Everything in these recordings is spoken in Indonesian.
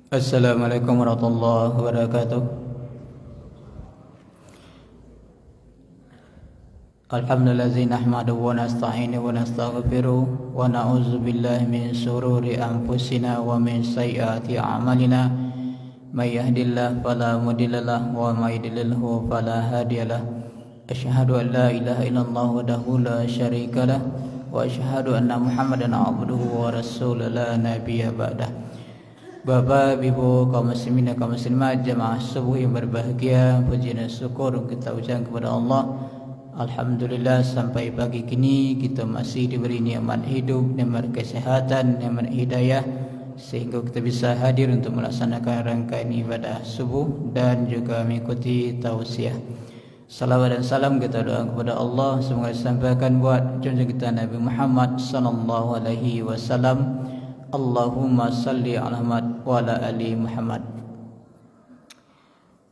Assalamualaikum warahmatullahi wabarakatuh. Alhamdulillazi nahmaduhu wa nasta'inuhu wa nastaghfiruh wa na'udzu billahi min shururi anfusina wa min sayyiati a'malina. May yahdihillahu fala mudhillalah wa may yudlilhu fala hadiyalah. Asyhadu an la ilaha illallah wahdahu la syarikalah wa asyhadu anna Muhammadan abduhu wa rasuluhu la nabiyya ba'dah. Bapak, Ibu, kaum muslimin dan kaum muslimat, jemaah subuh yang berbahagia, puji dan syukur kita ucapkan kepada Allah. Alhamdulillah sampai pagi kini kita masih diberi nikmat hidup, nikmat kesehatan, nikmat hidayah sehingga kita bisa hadir untuk melaksanakan rangkaian ibadah subuh dan juga mengikuti tausiah. Salawat dan salam kita doa kepada Allah semoga disampaikan buat junjungan kita Nabi Muhammad sallallahu alaihi wasallam. Allahumma salli ala Muhammad wa ala ali Muhammad.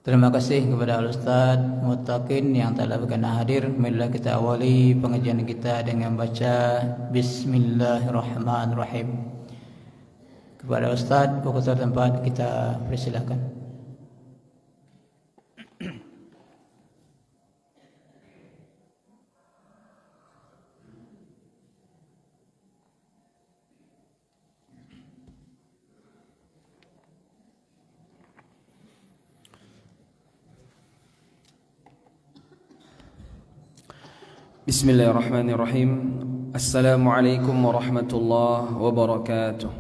Terima kasih kepada Al-Ustaz Muttaqin yang telah berkenan hadir. Marilah kita awali pengajian kita dengan baca Bismillahirrahmanirrahim. Kepada Ustaz, pokok tempat kita persilakan. Bismillahirrahmanirrahim. Assalamualaikum warahmatullahi wabarakatuh.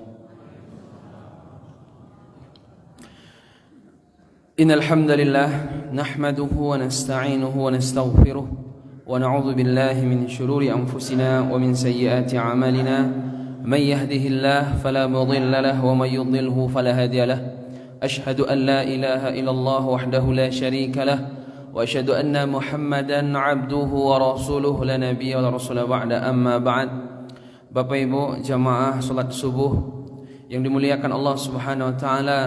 Innal hamdalillah nahmaduhu wa nasta'inuhu wa nastaghfiruh wa na'udzu billahi min shururi anfusina wa min sayyiati a'malina. Man yahdihillahu fala mudilla lahu wa man yudlilhu fala hadiya lahu. Ashhadu an la ilaha illallah wahdahu la syarika lahu wa asyhadu anna Muhammadan abduhu wa rasuluhu la nabiyya wa rasula ba'da amma ba'd. Bapak Ibu jamaah salat subuh yang dimuliakan Allah Subhanahu wa taala,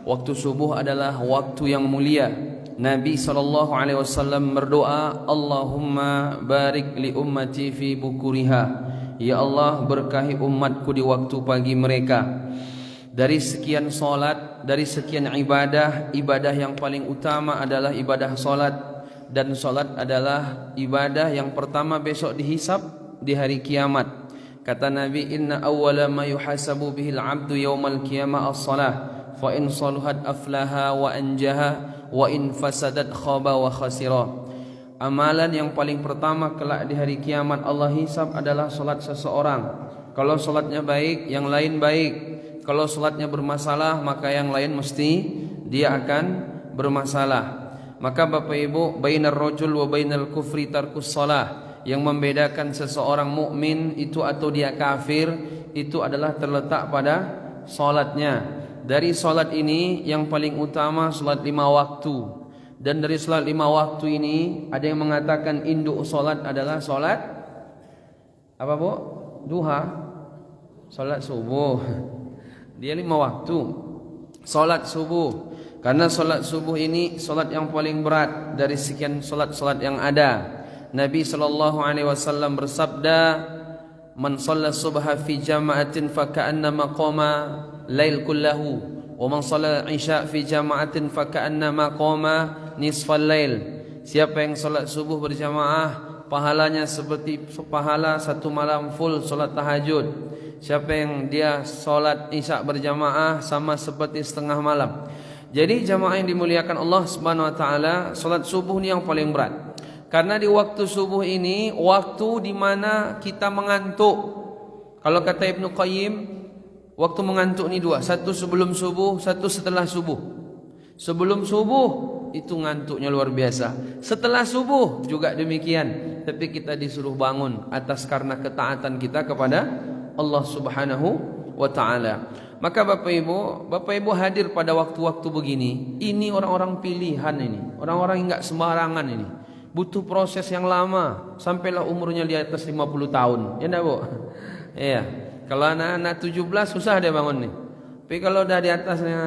waktu subuh adalah waktu yang mulia. Nabi sallallahu alaihi wasallam berdoa, Allahumma barik li ummati fi bukuriha. Ya Allah, berkahi umatku di waktu pagi mereka. Dari sekian solat, dari sekian ibadah, ibadah yang paling utama adalah ibadah solat. Dan solat adalah ibadah yang pertama besok dihisab di hari kiamat. Kata Nabi, inna awwala ma yuhasabu bihil abdu yawmal qiyamah as-salah. Fa in saluhat aflaha wa anjaha wa in fasadat khaba wa khasira. Amalan yang paling pertama kelak di hari kiamat Allah hisab adalah solat seseorang. Kalau solatnya baik, yang lain baik. Kalau solatnya bermasalah, maka yang lain mesti dia akan bermasalah. Maka Bapak Ibu, bainar rajul wa bainal kufri tarkus shalah, yang membedakan seseorang mukmin itu atau dia kafir itu adalah terletak pada solatnya. Dari solat ini yang paling utama solat 5 waktu. Dan dari solat 5 waktu ini ada yang mengatakan induk solat adalah solat apa Bu? Duha, solat subuh. Dia 5 waktu solat subuh. Karena solat subuh ini solat yang paling berat dari sekian solat-solat yang ada. Nabi sallallahu alaihi wasallam bersabda, man shalla subha fi jama'atin fa ka'annama qama lail kullahu wa man shalla isya fi jama'atin fa ka'annama qama nisfal lail. Siapa yang solat subuh berjamaah, pahalanya seperti pahala satu malam full solat tahajud. Siapa yang dia solat isya berjamaah sama seperti setengah malam. Jadi jamaah yang dimuliakan Allah Subhanahu wa taala, solat subuh ini yang paling berat. Karena di waktu subuh ini waktu di mana kita mengantuk. Kalau kata Ibnu Qayyim, waktu mengantuk ini 2, satu sebelum subuh, satu setelah subuh. Sebelum subuh itu ngantuknya luar biasa. Setelah subuh juga demikian. Tapi kita disuruh bangun atas karena ketaatan kita kepada Allah Subhanahu wa taala. Maka Bapak Ibu hadir pada waktu-waktu begini. Ini orang-orang pilihan ini, orang-orang yang enggak sembarangan ini. Butuh proses yang lama sampailah umurnya di atas 50 tahun. Ya enggak, Bu? Iya. Kalau anak-anak 17 susah dia bangun nih. Tapi kalau udah di atasnya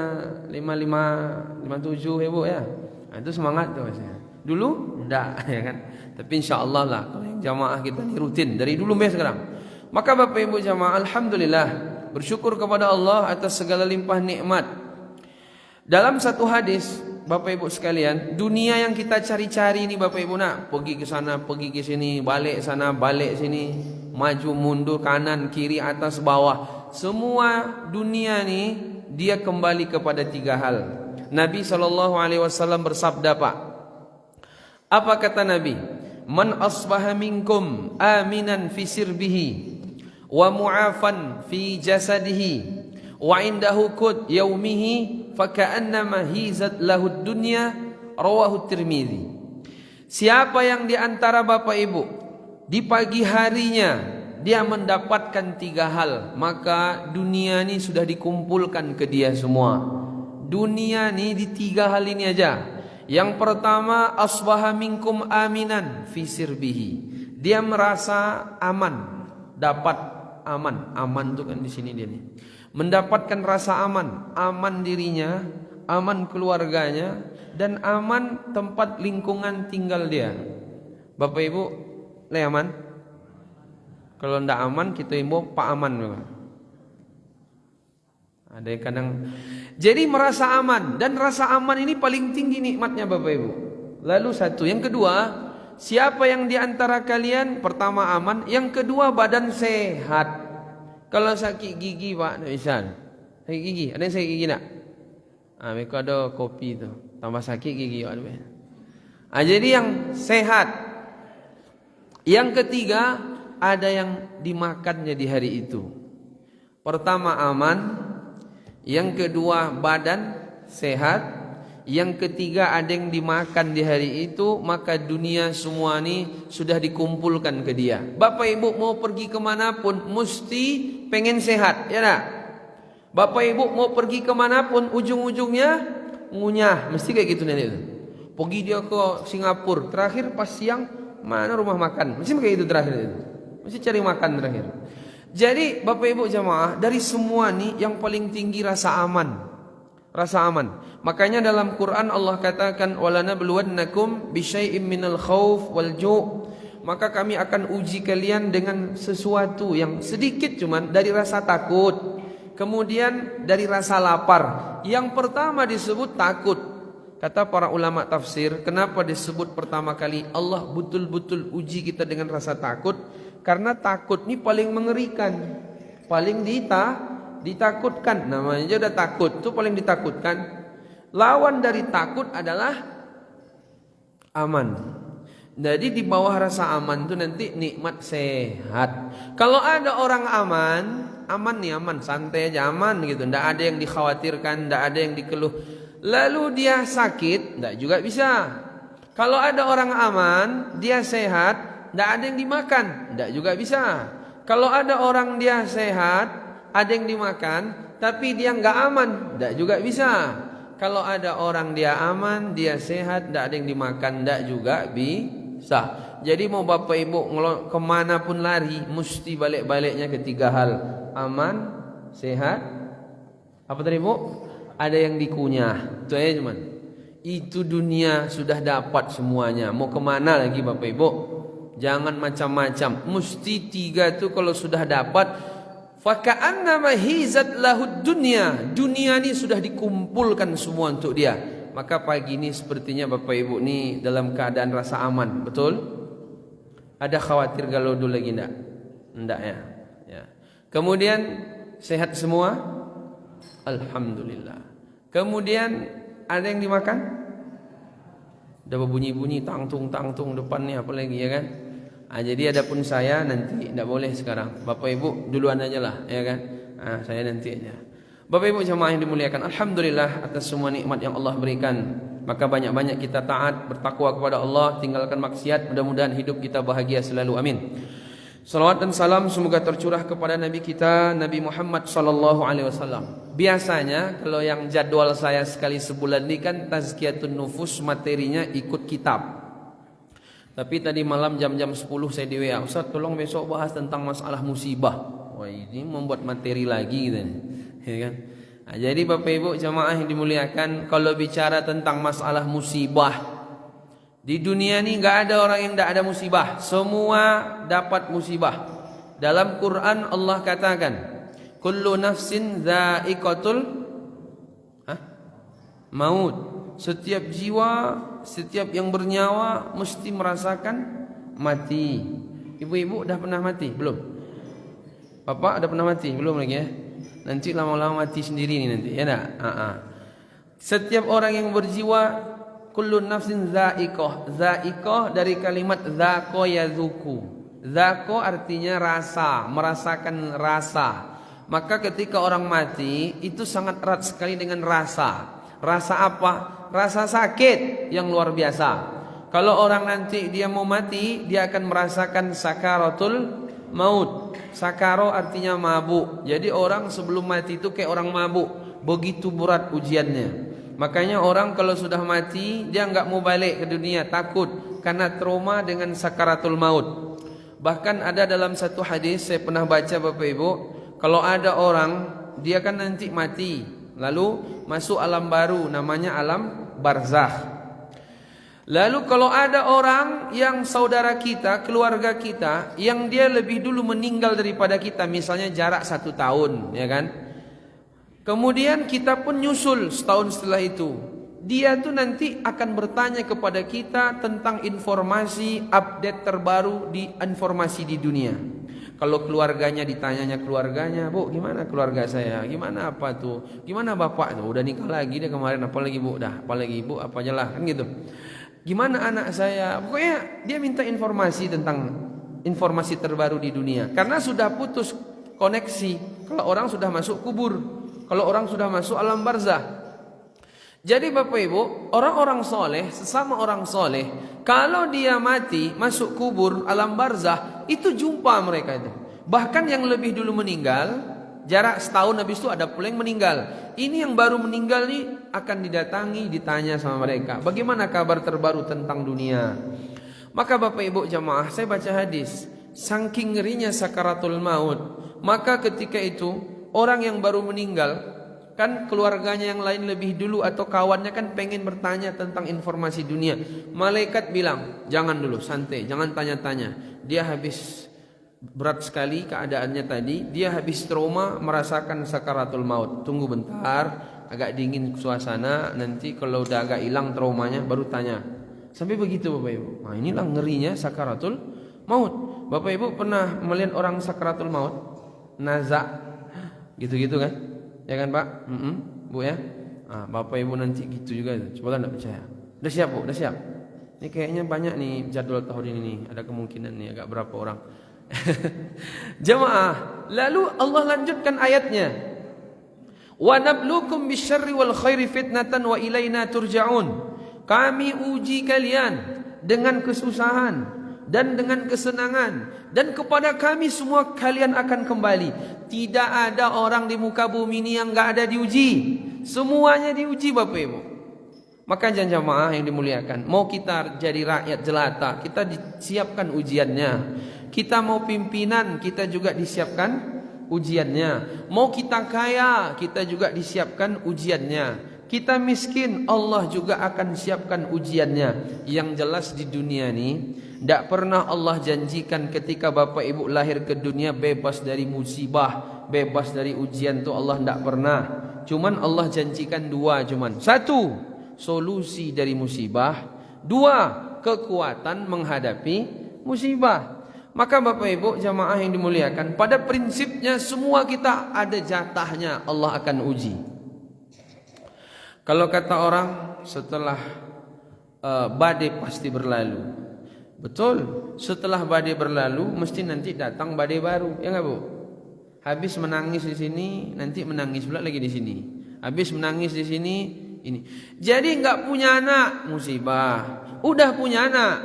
55, 57 ya, Bu ya. Nah, itu semangat tuh biasanya. Dulu enggak ya kan. Tapi insyaallah lah kalau yang jamaah kita ini rutin dari dulu sampai sekarang. Maka Bapak Ibu jamaah, alhamdulillah bersyukur kepada Allah atas segala limpah nikmat. Dalam satu hadis, Bapak Ibu sekalian, dunia yang kita cari-cari ini Bapak Ibu nak, pergi ke sana, pergi ke sini, balik sana, balik sini, maju mundur, kanan, kiri, atas, bawah. Semua dunia ni dia kembali kepada 3 hal. Nabi SAW bersabda, Pak. Apa kata Nabi? Man asbaha minkum aminan fi sirbihi wa mu'afan fi jasadihi wa indahu qut yaumihi faka'annama hizat lahud dunya, rawahu Tirmidzi. Siapa yang di antara Bapak Ibu di pagi harinya dia mendapatkan 3 hal, maka dunia ni sudah dikumpulkan ke dia semua. Dunia ni di 3 hal ini aja. Yang pertama, asbaha minkum aminan fi sirbihi. Dia merasa aman, dapat aman. Aman itu kan di sini dia nih. Mendapatkan rasa aman, aman dirinya, aman keluarganya, dan aman tempat lingkungan tinggal dia. Bapak Ibu, le aman? Kalau ndak aman, kita imbau Pak Aman. Ada yang kadang. Jadi merasa aman, dan rasa aman ini paling tinggi nikmatnya Bapak Ibu. Lalu satu, yang kedua, siapa yang di antara kalian pertama aman, yang kedua badan sehat. Kalau sakit gigi Pak, tak bisa. Sakit gigi, ada yang sakit gigi tak? Mereka ada kopi tu, tambah sakit gigi. Jadi yang sehat. Yang ketiga, ada yang dimakannya di hari itu. Pertama aman, yang kedua badan sehat, yang ketiga ada yang dimakan di hari itu, maka dunia semua ni sudah dikumpulkan ke dia. Bapak Ibu mau pergi kemanapun mesti pengen sehat, ya tak? Bapak Ibu mau pergi kemanapun ujung-ujungnya ngunyah, mesti kayak gitu nih. Pergi dia ke Singapura, terakhir pas siang mana rumah makan, mesti kayak gitu terakhir itu. Mesti cari makan terakhir. Jadi Bapak Ibu jamaah, dari semua ni yang paling tinggi rasa aman. Rasa aman. Makanya dalam Quran Allah katakan walanabluwannakum bisyai'im minal khauf wal ju'. Maka kami akan uji kalian dengan sesuatu yang sedikit cuman dari rasa takut. Kemudian dari rasa lapar. Yang pertama disebut takut. Kata para ulama tafsir, kenapa disebut pertama kali Allah betul-betul uji kita dengan rasa takut? Karena takut ini paling mengerikan, paling ditakutkan. Namanya aja udah takut, itu paling ditakutkan. Lawan dari takut adalah aman. Jadi di bawah rasa aman itu nanti nikmat sehat. Kalau ada orang aman, aman nih aman, santai aja aman gitu, ndak ada yang dikhawatirkan, ndak ada yang dikeluh. Lalu dia sakit, ndak juga bisa. Kalau ada orang aman, dia sehat, ndak ada yang dimakan, ndak juga bisa. Kalau ada orang dia sehat, ada yang dimakan, tapi dia nggak aman, ndak juga bisa. Kalau ada orang dia aman, dia sehat, ndak ada yang dimakan, ndak juga bisa. Jadi mau Bapak Ibu kemana pun lari, mesti balik-baliknya ke 3 hal. Aman, sehat, apa tadi Bu? Ada yang dikunyah. Itu aja cuman. Itu dunia sudah dapat semuanya. Mau kemana lagi Bapak Ibu? Jangan macam-macam. Mesti 3 tu kalau sudah dapat, faka'annama hizat lahud dunya. Dunia ni sudah dikumpulkan semua untuk dia. Maka pagi ni sepertinya Bapak Ibu ni dalam keadaan rasa aman. Betul? Ada khawatir galau dulu lagi enggak? Enggak ya. Kemudian sehat semua? Alhamdulillah. Kemudian ada yang dimakan? Dah berbunyi-bunyi tangtung depan ni apa lagi ya kan? Jadi adapun saya nanti tidak boleh sekarang. Bapak Ibu duluan aja lah ya kan? Saya nanti aja. Bapak Ibu jemaah yang dimuliakan, alhamdulillah atas semua nikmat yang Allah berikan. Maka banyak-banyak kita taat, bertakwa kepada Allah, tinggalkan maksiat. Mudah-mudahan hidup kita bahagia selalu. Amin. Salawat dan salam semoga tercurah kepada Nabi kita, Nabi Muhammad sallallahu alaihi wasallam. Biasanya kalau yang jadwal saya sekali sebulan ini kan tazkiyatun nufus, materinya ikut kitab. Tapi tadi malam jam-jam 10 saya di WA, Ustaz tolong besok bahas tentang masalah musibah. Wah ini membuat materi lagi gitu. Ya kan? Jadi Bapak Ibu jamaah yang dimuliakan, kalau bicara tentang masalah musibah, di dunia ini enggak ada orang yang tidak ada musibah. Semua dapat musibah. Dalam Quran Allah katakan, kullu nafsin dha'iqatul maut. Setiap jiwa, setiap yang bernyawa mesti merasakan mati. Ibu-ibu dah pernah mati? Belum? Bapak dah pernah mati? Belum lagi ya? Nanti lama-lama mati sendiri nih nanti, ya tak? Setiap orang yang berjiwa, kullu nafsin za'iqah. Za'iqah dari kalimat zaqo yazuku. Zaqo artinya rasa, merasakan rasa. Maka ketika orang mati itu sangat erat sekali dengan rasa. Rasa apa? Rasa sakit yang luar biasa. Kalau orang nanti dia mau mati, dia akan merasakan sakaratul maut. Sakaro artinya mabuk. Jadi orang sebelum mati itu kayak orang mabuk. Begitu berat ujiannya. Makanya orang kalau sudah mati, dia enggak mau balik ke dunia, takut karena trauma dengan sakaratul maut. Bahkan ada dalam satu hadis saya pernah baca Bapak Ibu, kalau ada orang dia kan nanti mati, lalu masuk alam baru namanya alam barzakh. Lalu kalau ada orang yang saudara kita, keluarga kita, yang dia lebih dulu meninggal daripada kita, misalnya jarak 1 tahun, ya kan? Kemudian kita pun nyusul setahun setelah itu. Dia tuh nanti akan bertanya kepada kita tentang informasi update terbaru di informasi di dunia. Kalau keluarganya ditanyanya keluarganya, Bu, gimana keluarga saya? Gimana apa tuh? Gimana bapak tuh? Udah nikah lagi dia kemarin, apalagi Bu? Dah, apalagi Ibu, apa aja lah, kan gitu. Gimana anak saya? Pokoknya dia minta informasi tentang informasi terbaru di dunia. Karena sudah putus koneksi. Kalau orang sudah masuk kubur, kalau orang sudah masuk alam barzah. Jadi Bapak Ibu, orang-orang soleh, sesama orang soleh, kalau dia mati masuk kubur alam barzah, itu jumpa mereka itu. Bahkan yang lebih dulu meninggal, jarak setahun habis itu ada pula yang meninggal. Ini yang baru meninggal nih akan didatangi, ditanya sama mereka, bagaimana kabar terbaru tentang dunia. Maka Bapak Ibu jamaah, saya baca hadis, saking ngerinya sakaratul maut, maka ketika itu orang yang baru meninggal, kan keluarganya yang lain lebih dulu atau kawannya kan pengen bertanya tentang informasi dunia. Malaikat bilang, jangan dulu, santai, jangan tanya-tanya. Dia habis berat sekali keadaannya tadi, dia habis trauma merasakan sakaratul maut. Tunggu bentar, agak dingin suasana, nanti kalau udah agak hilang traumanya baru tanya. Sampai begitu Bapak Ibu. Nah, inilah ngerinya sakaratul maut. Bapak Ibu pernah melihat orang sakaratul maut? Nazak gitu-gitu kan? Ya kan Pak? Bu ya? Bapak Ibu nanti gitu juga. Coba kan enggak percaya. Udah siap Bu? Udah siap? Ini kayaknya banyak nih jadwal tahun ini nih. Ada kemungkinan nih agak berapa orang. Jamaah, lalu Allah lanjutkan ayatnya, wa nabluukum bisyarri wal khairi fitnatan wa ilaina turja'un. Kami uji kalian dengan kesusahan dan dengan kesenangan, dan kepada kami semua kalian akan kembali. Tidak ada orang di muka bumi ini yang enggak ada diuji. Semuanya diuji Bapak Ibu. Maka jamaah yang dimuliakan, mau kita jadi rakyat jelata, kita disiapkan ujiannya. Kita mau pimpinan, kita juga disiapkan ujiannya. Mau kita kaya, kita juga disiapkan ujiannya. Kita miskin, Allah juga akan siapkan ujiannya. Yang jelas di dunia ini, tidak pernah Allah janjikan ketika Bapak Ibu lahir ke dunia bebas dari musibah, bebas dari ujian, itu Allah tidak pernah. Cuman Allah janjikan dua, satu, solusi dari musibah. Dua, kekuatan menghadapi musibah. Maka Bapak Ibu jamaah yang dimuliakan, pada prinsipnya semua kita ada jatahnya, Allah akan uji. Kalau kata orang, setelah badai pasti berlalu. Betul, setelah badai berlalu mesti nanti datang badai baru, ya enggak Bu? Habis menangis di sini, nanti menangis pula lagi di sini. Habis menangis di sini, ini. Jadi enggak punya anak, musibah. Udah punya anak,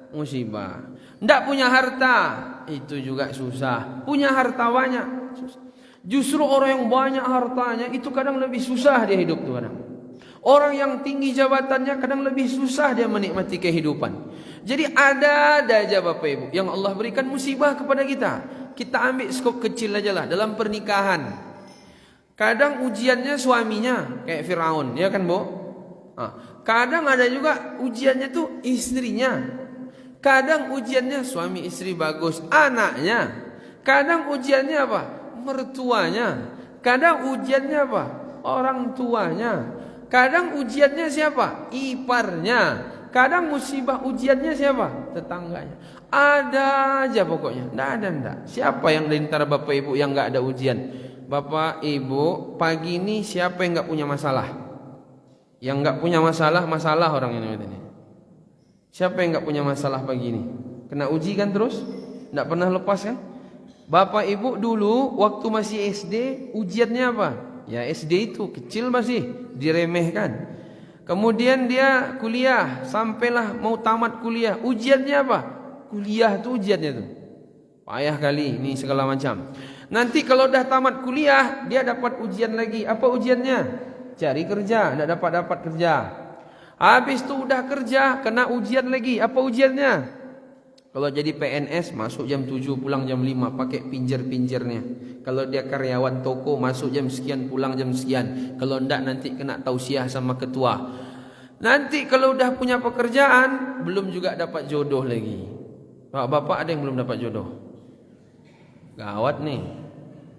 musibah. Tidak punya harta, itu juga susah. Punya harta banyak, susah. Justru orang yang banyak hartanya itu kadang lebih susah dia hidup tuh kadang. Orang yang tinggi jabatannya kadang lebih susah dia menikmati kehidupan. Jadi ada aja Bapak Ibu yang Allah berikan musibah kepada kita. Kita ambil skop kecil aja lah dalam pernikahan. Kadang ujiannya suaminya kayak Firaun, ya kan Bu? Kadang ada juga ujiannya tuh istrinya. Kadang ujiannya suami istri bagus, anaknya. Kadang ujiannya apa? Mertuanya. Kadang ujiannya apa? Orang tuanya. Kadang ujiannya siapa? Iparnya. Kadang musibah ujiannya siapa? Tetangganya. Ada aja pokoknya. Nggak. Siapa yang di antara bapak ibu yang nggak ada ujian? Bapak ibu, pagi ini siapa yang nggak punya masalah? Yang nggak punya masalah orang ini. Siapa yang nggak punya masalah pagi ini? Kena uji kan terus? Nggak pernah lepas kan? Bapak ibu dulu waktu masih SD ujiannya apa? Ya SD itu kecil masih diremehkan. Kemudian dia kuliah, sampailah mau tamat kuliah. Ujiannya apa? Kuliah tuh ujiannya tuh. Payah kali ini segala macam. Nanti kalau dah tamat kuliah, dia dapat ujian lagi. Apa ujiannya? Cari kerja, enggak dapat kerja. Habis itu udah kerja, kena ujian lagi. Apa ujiannya? Kalau jadi PNS masuk jam 7 pulang jam 5 pakai pinjer-pinjernya. Kalau dia karyawan toko masuk jam sekian pulang jam sekian. Kalau enggak nanti kena tausiah sama ketua. Nanti kalau udah punya pekerjaan belum juga dapat jodoh lagi. Bapak ada yang belum dapat jodoh? Gawat nih.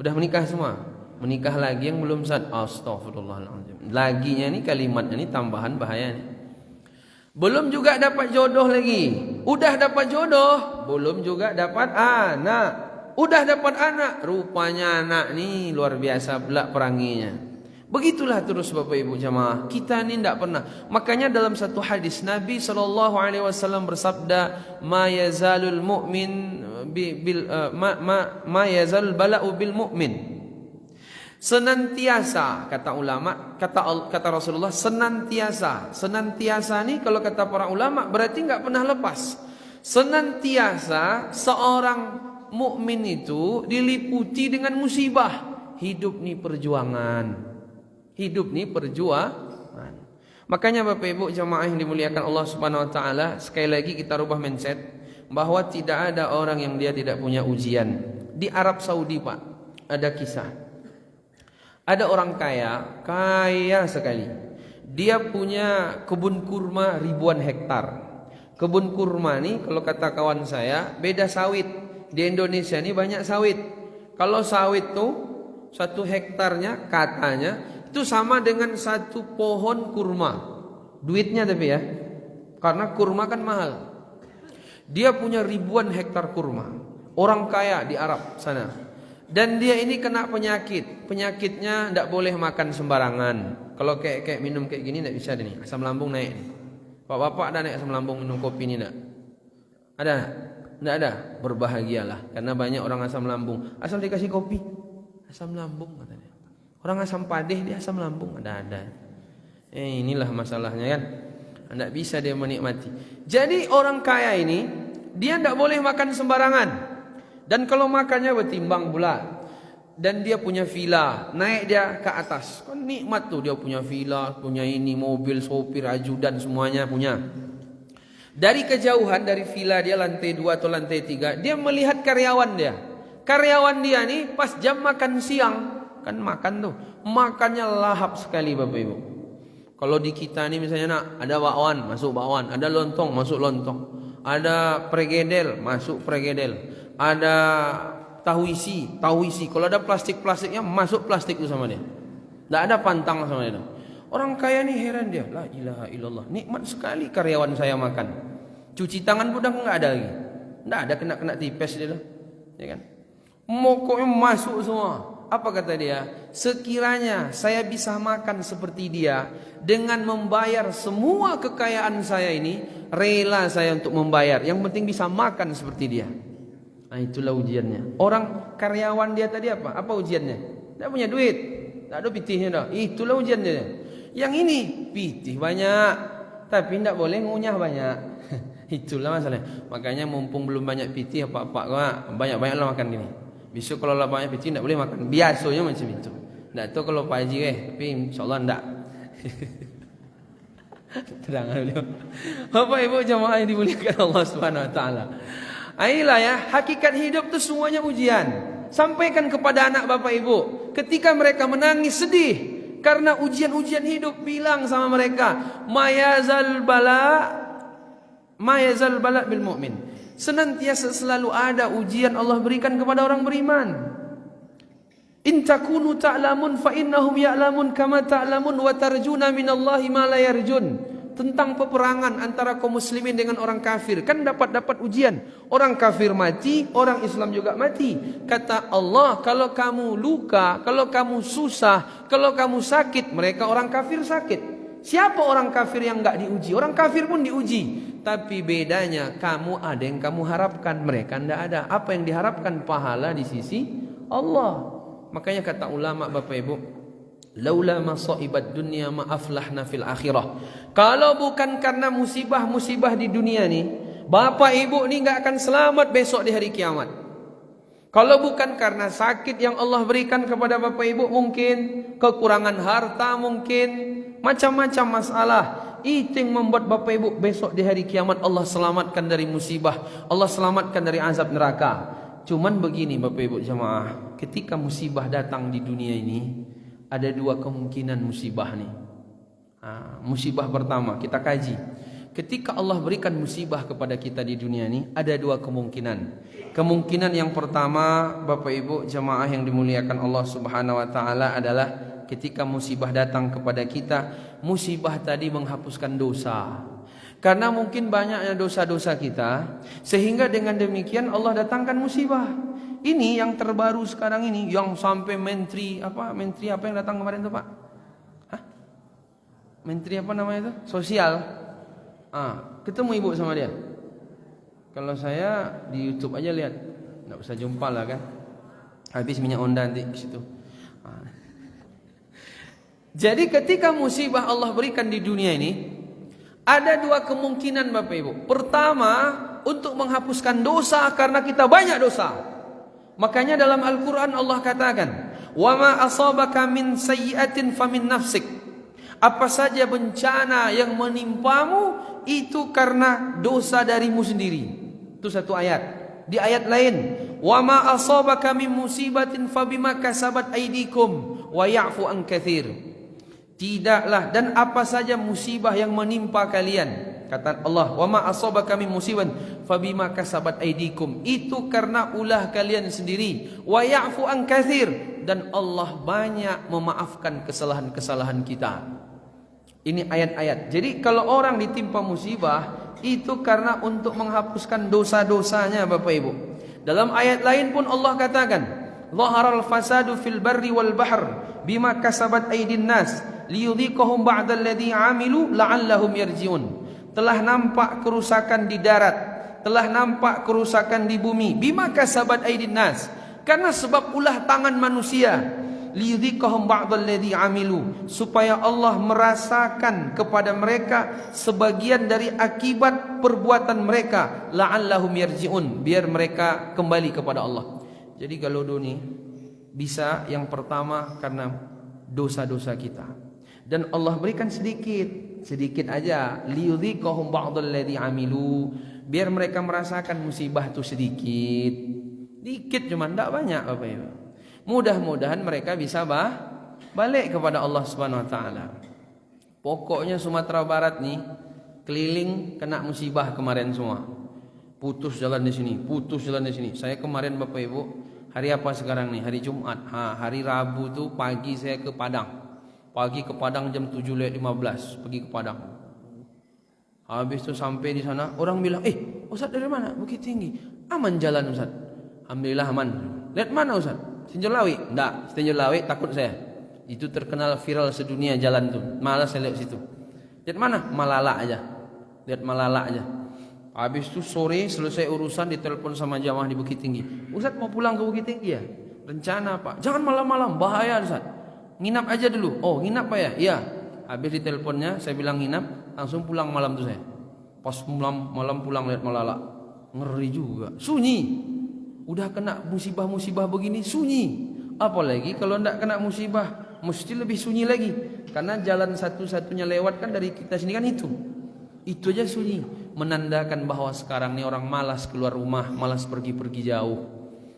Udah menikah semua. Menikah lagi yang belum sad. Astagfirullahaladzim. Laginya nih kalimatnya nih tambahan bahaya nih. Belum juga dapat jodoh lagi. Udah dapat jodoh, belum juga dapat anak. Udah dapat anak, rupanya anak nih luar biasa pula peranginya. Begitulah terus Bapak Ibu jamaah. Kita ini tidak pernah. Makanya dalam satu hadis Nabi SAW bersabda, "Ma yazalul mu'min ma yazalul bala'u bil mu'min." Senantiasa, kata ulama, kata Rasulullah, senantiasa. Senantiasa nih kalau kata para ulama berarti nggak pernah lepas. Senantiasa seorang mukmin itu diliputi dengan musibah. Hidup nih perjuangan. Hidup nih perjuangan. Makanya Bapak Ibu jamaah yang dimuliakan Allah Subhanahu wa taala, sekali lagi kita rubah mindset bahwa tidak ada orang yang dia tidak punya ujian. Di Arab Saudi, Pak, ada kisah. Ada orang kaya sekali. Dia punya kebun kurma ribuan hektar. Kebun kurma nih kalau kata kawan saya beda sawit. Di Indonesia nih banyak sawit. Kalau sawit tuh 1 hektarnya katanya itu sama dengan 1 pohon kurma. Duitnya tapi ya. Karena kurma kan mahal. Dia punya ribuan hektar kurma. Orang kaya di Arab sana. Dan dia ini kena penyakit. Penyakitnya tidak boleh makan sembarangan. Kalau kayak minum kayak gini tidak bisa nih. Asam lambung naik nih. Bapak-bapak ada naik asam lambung minum kopi ini tidak? Ada? Tidak ada? Berbahagialah. Karena banyak orang asam lambung. Asal dikasih kopi, asam lambung katanya. Orang asam padeh dia asam lambung. Ada. Inilah masalahnya kan. Tidak bisa dia menikmati. Jadi orang kaya ini dia tidak boleh makan sembarangan. Dan kalau makannya bertimbang pula. Dan dia punya villa, naik dia ke atas. Kan nikmat tuh dia punya villa, punya ini mobil, sopir, ajudan semuanya punya. Dari kejauhan dari villa dia lantai 2 atau lantai 3, dia melihat karyawan dia. Karyawan dia nih pas jam makan siang, kan makan tuh. Makannya lahap sekali Bapak Ibu. Kalau di kita nih misalnya nak ada bakwan, masuk bakwan, ada lontong, masuk lontong. Ada pregedel, masuk pregedel. Ada tahu isi. Kalau ada plastiknya masuk plastik itu sama dia. Tidak ada pantang sama dia. Orang kaya nih heran dia. La ilaha illallah. Nikmat sekali karyawan saya makan. Cuci tangan pun udah nggak ada lagi. Tidak ada kena tipes dia. Ya kan? Mokoknya masuk semua. Apa kata dia? Sekiranya saya bisa makan seperti dia dengan membayar semua kekayaan saya ini, rela saya untuk membayar. Yang penting bisa makan seperti dia. Nah, itulah ujiannya. Orang karyawan dia tadi apa? Apa ujiannya? Tidak punya duit. Tak ada pitihnya dah. Itulah ujiannya. Yang ini pitih banyak, tapi tidak boleh ngunyah banyak. Itulah masalahnya. Makanya mumpung belum banyak pitih apa-apa, banyak-banyaklah makan gini. Besok kalau lah banyak pitih tidak boleh makan. Biasanya macam itu. Tidak tahu kalau Pak Haji tapi insyaallah tidak. Terang beliau. Bapak Ibu jamaah yang dimuliakan Allah Subhanahu wa taala. Ayolah ya, hakikat hidup itu semuanya ujian. Sampaikan kepada anak Bapak Ibu, ketika mereka menangis sedih karena ujian-ujian hidup, bilang sama mereka, mayazal bala bil mu'min. Senantiasa selalu ada ujian Allah berikan kepada orang beriman. In takunu ta'lamun fa innahum ya'lamun kama ta'lamun wa tarjuna minallahi ma la yarjun. Tentang peperangan antara kaum muslimin dengan orang kafir, kan dapat ujian. Orang kafir mati, orang Islam juga mati. Kata Allah, kalau kamu luka, kalau kamu susah, kalau kamu sakit, mereka orang kafir sakit. Siapa orang kafir yang enggak diuji? Orang kafir pun diuji. Tapi bedanya, kamu ada yang kamu harapkan, mereka enggak ada. Apa yang diharapkan? Pahala di sisi Allah. Makanya kata ulama, Bapak Ibu, laula masaibat dunya ma aflahna fil akhirah. Kalau bukan karena musibah-musibah di dunia nih, Bapak Ibu nih enggak akan selamat besok di hari kiamat. Kalau bukan karena sakit yang Allah berikan kepada Bapak Ibu, mungkin kekurangan harta, mungkin macam-macam masalah, itu yang membuat Bapak Ibu besok di hari kiamat Allah selamatkan dari musibah, Allah selamatkan dari azab neraka. Cuman begini Bapak Ibu jamaah, ketika musibah datang di dunia ini, ada dua kemungkinan musibah nih. Musibah pertama kita kaji. Ketika Allah berikan musibah kepada kita di dunia ini, ada dua kemungkinan. Kemungkinan yang pertama, Bapak Ibu jamaah yang dimuliakan Allah Subhanahu wa taala, adalah ketika musibah datang kepada kita, musibah tadi menghapuskan dosa. Karena mungkin banyaknya dosa-dosa kita, sehingga dengan demikian Allah datangkan musibah. Ini yang terbaru sekarang ini, yang sampai menteri apa yang datang kemarin itu, Pak? Menteri apa namanya itu? Sosial. Ketemu ibu sama dia. Kalau saya di YouTube aja lihat, nggak usah jumpa lah kan. Habis minyak Honda nanti di situ. Jadi ketika musibah Allah berikan di dunia ini, ada dua kemungkinan Bapak Ibu. Pertama, untuk menghapuskan dosa karena kita banyak dosa. Makanya dalam Al-Quran Allah katakan, wa ma asabaka min sayyi'atin famin nafsik. Apa saja bencana yang menimpamu itu karena dosa darimu sendiri. Itu satu ayat. Di ayat lain, wa ma asabaka min musibatin fabima kasabat aydikum wa ya'fu an katsir. Tidaklah, dan apa saja musibah yang menimpa kalian, kata Allah, wa ma asabaka min musibatin fabima kasabat aydikum, itu karena ulah kalian sendiri. Wa ya'fu an katsir, dan Allah banyak memaafkan kesalahan-kesalahan kita. Ini ayat-ayat. Jadi kalau orang ditimpa musibah, itu karena untuk menghapuskan dosa-dosanya Bapak Ibu. Dalam ayat lain pun Allah katakan, zaharal fasadu fil barri wal bahr bima kasabat aydin nas liyudhiqahum ba'dalladzi 'amilu la'allahum yarji'un. Telah nampak kerusakan di darat, telah nampak kerusakan di bumi, bima kasabat aydin nas, karena sebab ulah tangan manusia. Liyudhiqahum ba'dalladzi 'amilu, supaya Allah merasakan kepada mereka sebagian dari akibat perbuatan mereka, la'allahum yarji'un, biar mereka kembali kepada Allah. Jadi kalau doni bisa, yang pertama karena dosa-dosa kita, dan Allah berikan sedikit aja, liyudhiqahum ba'dalladzi 'amilu, biar mereka merasakan musibah itu sedikit cuman, tidak banyak Bapak Ibu. Mudah-mudahan mereka bisa balik kepada Allah Subhanahu wa taala. Pokoknya Sumatera Barat nih keliling kena musibah kemarin semua. Putus jalan di sini, putus jalan di sini. Saya kemarin Bapak Ibu, hari apa sekarang nih? Hari Jumat. Hari Rabu tuh pagi saya ke Padang. Pagi ke Padang jam 7.15 pergi ke Padang. Habis itu sampai di sana, orang bilang, Ustaz dari mana? Bukit Tinggi. Aman jalan Ustaz. Alhamdulillah aman. Lihat mana Ustaz? Sinjolawi? Enggak, Sinjolawi takut saya. Itu terkenal viral sedunia jalan tuh. Malas saya lihat situ. Lihat mana? Malala aja. Lihat Malala aja. Habis itu sore selesai urusan, ditelepon sama jamaah di Bukit Tinggi. Ustaz mau pulang ke Bukit Tinggi ya? Rencana Pak. Jangan malam-malam, bahaya Ustaz. Nginap aja dulu. Oh, nginap Pak ya? Iya. Habis diteleponnya, saya bilang nginap, langsung pulang malam tuh saya. Pas malam pulang lihat Malala. Ngeri juga. Sunyi. Udah kena musibah-musibah begini sunyi. Apalagi kalau tidak kena musibah, mesti lebih sunyi lagi. Karena jalan satu-satunya lewat kan dari kita sini kan itu. Itu aja sunyi. Menandakan bahwa sekarang ini orang malas keluar rumah, malas pergi-pergi jauh.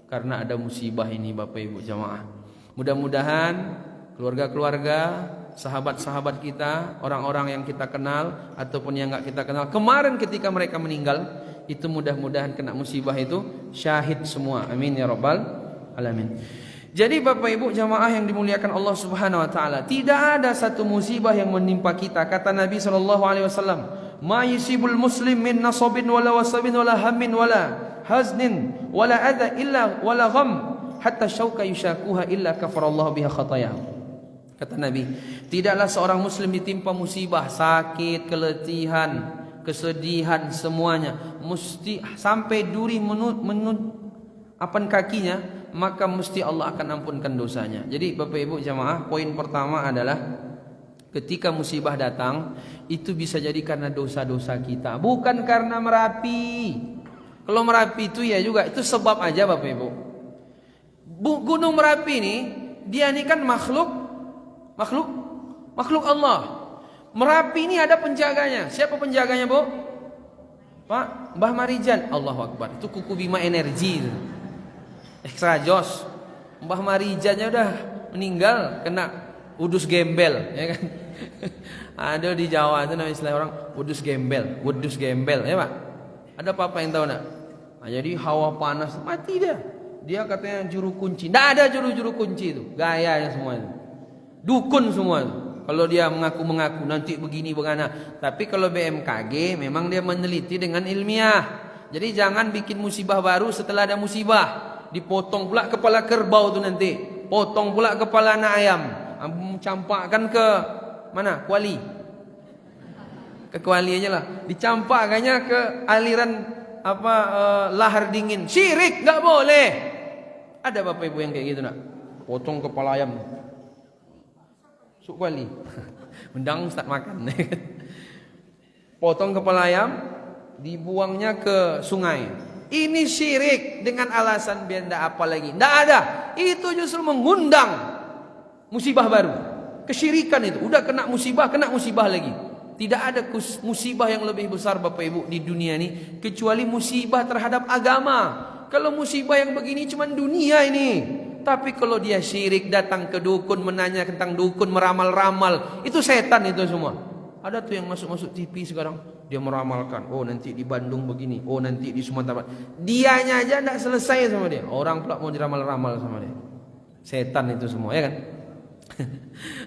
Karena ada musibah ini Bapak Ibu jamaah. Mudah-mudahan keluarga-keluarga, sahabat-sahabat kita, orang-orang yang kita kenal ataupun yang enggak kita kenal, kemarin ketika mereka meninggal, itu mudah-mudahan kena musibah itu syahid semua. Amin ya rabbal alamin. Jadi Bapak Ibu jamaah yang dimuliakan Allah Subhanahu wa taala, tidak ada satu musibah yang menimpa kita. Kata Nabi sallallahu alaihi wasallam, "Ma yusibul muslim min nasabin wala wasabin wala hammin wala haznin wala adha illa wala gham hatta syauka yushakuha illa kafarallahu biha khatayahu." Kata Nabi, tidaklah seorang muslim ditimpa musibah, sakit, keletihan, kesedihan, semuanya mesti sampai duri kakinya, maka mesti Allah akan ampunkan dosanya. Jadi Bapak Ibu jamaah, poin pertama adalah ketika musibah datang itu bisa jadi karena dosa-dosa kita, bukan karena Merapi. Kalau Merapi itu ya juga itu sebab aja Bapak Ibu. Gunung Merapi ini dia ini kan makhluk Allah. Merapi ini ada penjaganya. Siapa penjaganya, Bu? Pak, Mbah Marijan. Allahu Akbar. Itu Kuku Bima Energi. Extra jos. Mbah Marijannya udah meninggal kena udus gembel, ya kan? Ada di Jawa itu namanya istilah orang udus gembel, ya Pak. Ada apa yang tahu enggak? Nah, jadi hawa panas mati dia. Dia katanya juru kunci. Enggak ada juru kunci itu. Gayanya semua itu. Dukun semua itu. Kalau dia mengaku nanti begini bagaimana. Tapi kalau BMKG memang dia meneliti dengan ilmiah. Jadi jangan bikin musibah baru setelah ada musibah. Dipotong pula kepala kerbau tu nanti. Potong pula kepala anak ayam. Campakkan ke mana? Kuali. Ke kuali aja lah. Dicampakkannya ke aliran lahar dingin. Syirik enggak boleh. Ada Bapak Ibu yang kayak gitu nak? Potong kepala ayam. Suk kuali. Mendang start makan. Potong kepala ayam, dibuangnya ke sungai. Ini syirik dengan alasan biar ndak apa lagi. Ndak ada. Itu justru mengundang musibah baru. Kesyirikan itu. Udah kena musibah lagi. Tidak ada musibah yang lebih besar Bapak Ibu di dunia ini kecuali musibah terhadap agama. Kalau musibah yang begini cuma dunia ini. Tapi kalau dia syirik, datang ke dukun, menanya tentang dukun, meramal-ramal, itu setan itu semua. Ada tuh yang masuk TV sekarang, dia meramalkan, oh nanti di Bandung begini, oh nanti di Sumatera. Dianya aja tidak selesai sama dia. Orang pula mau diramal-ramal sama dia. Setan itu semua, ya kan?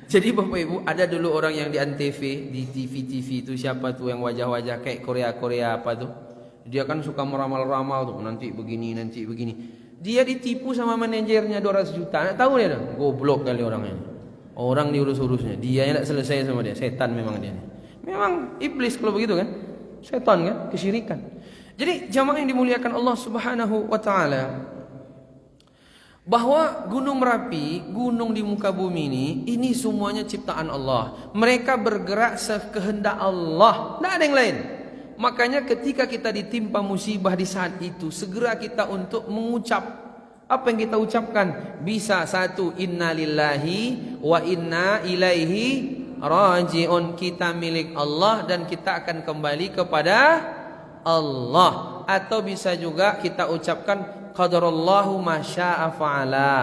Jadi Bapak Ibu, ada dulu orang yang di Antv, di TV itu siapa tuh yang wajah-wajah kayak Korea apa tuh. Dia kan suka meramal-ramal tuh, nanti begini. Dia ditipu sama manajernya 200 juta. Nggak tahu dia dah. Goblok kali orangnya. Orang diurus-urusnya. Dia yang tidak selesai sama dia. Setan memang dia. Memang iblis kalau begitu kan. Setan kan. Kesyirikan. Jadi jamaah yang dimuliakan Allah Subhanahu wa ta'ala. Bahwa gunung Merapi, gunung di muka bumi ini semuanya ciptaan Allah. Mereka bergerak sekehendak Allah. Tidak ada yang lain. Makanya ketika kita ditimpa musibah di saat itu, segera kita untuk mengucap. Apa yang kita ucapkan? Bisa satu, inna lillahi wa inna ilaihi raji'un. Kita milik Allah dan kita akan kembali kepada Allah. Atau bisa juga kita ucapkan qadarallahu ma syaa fa'ala.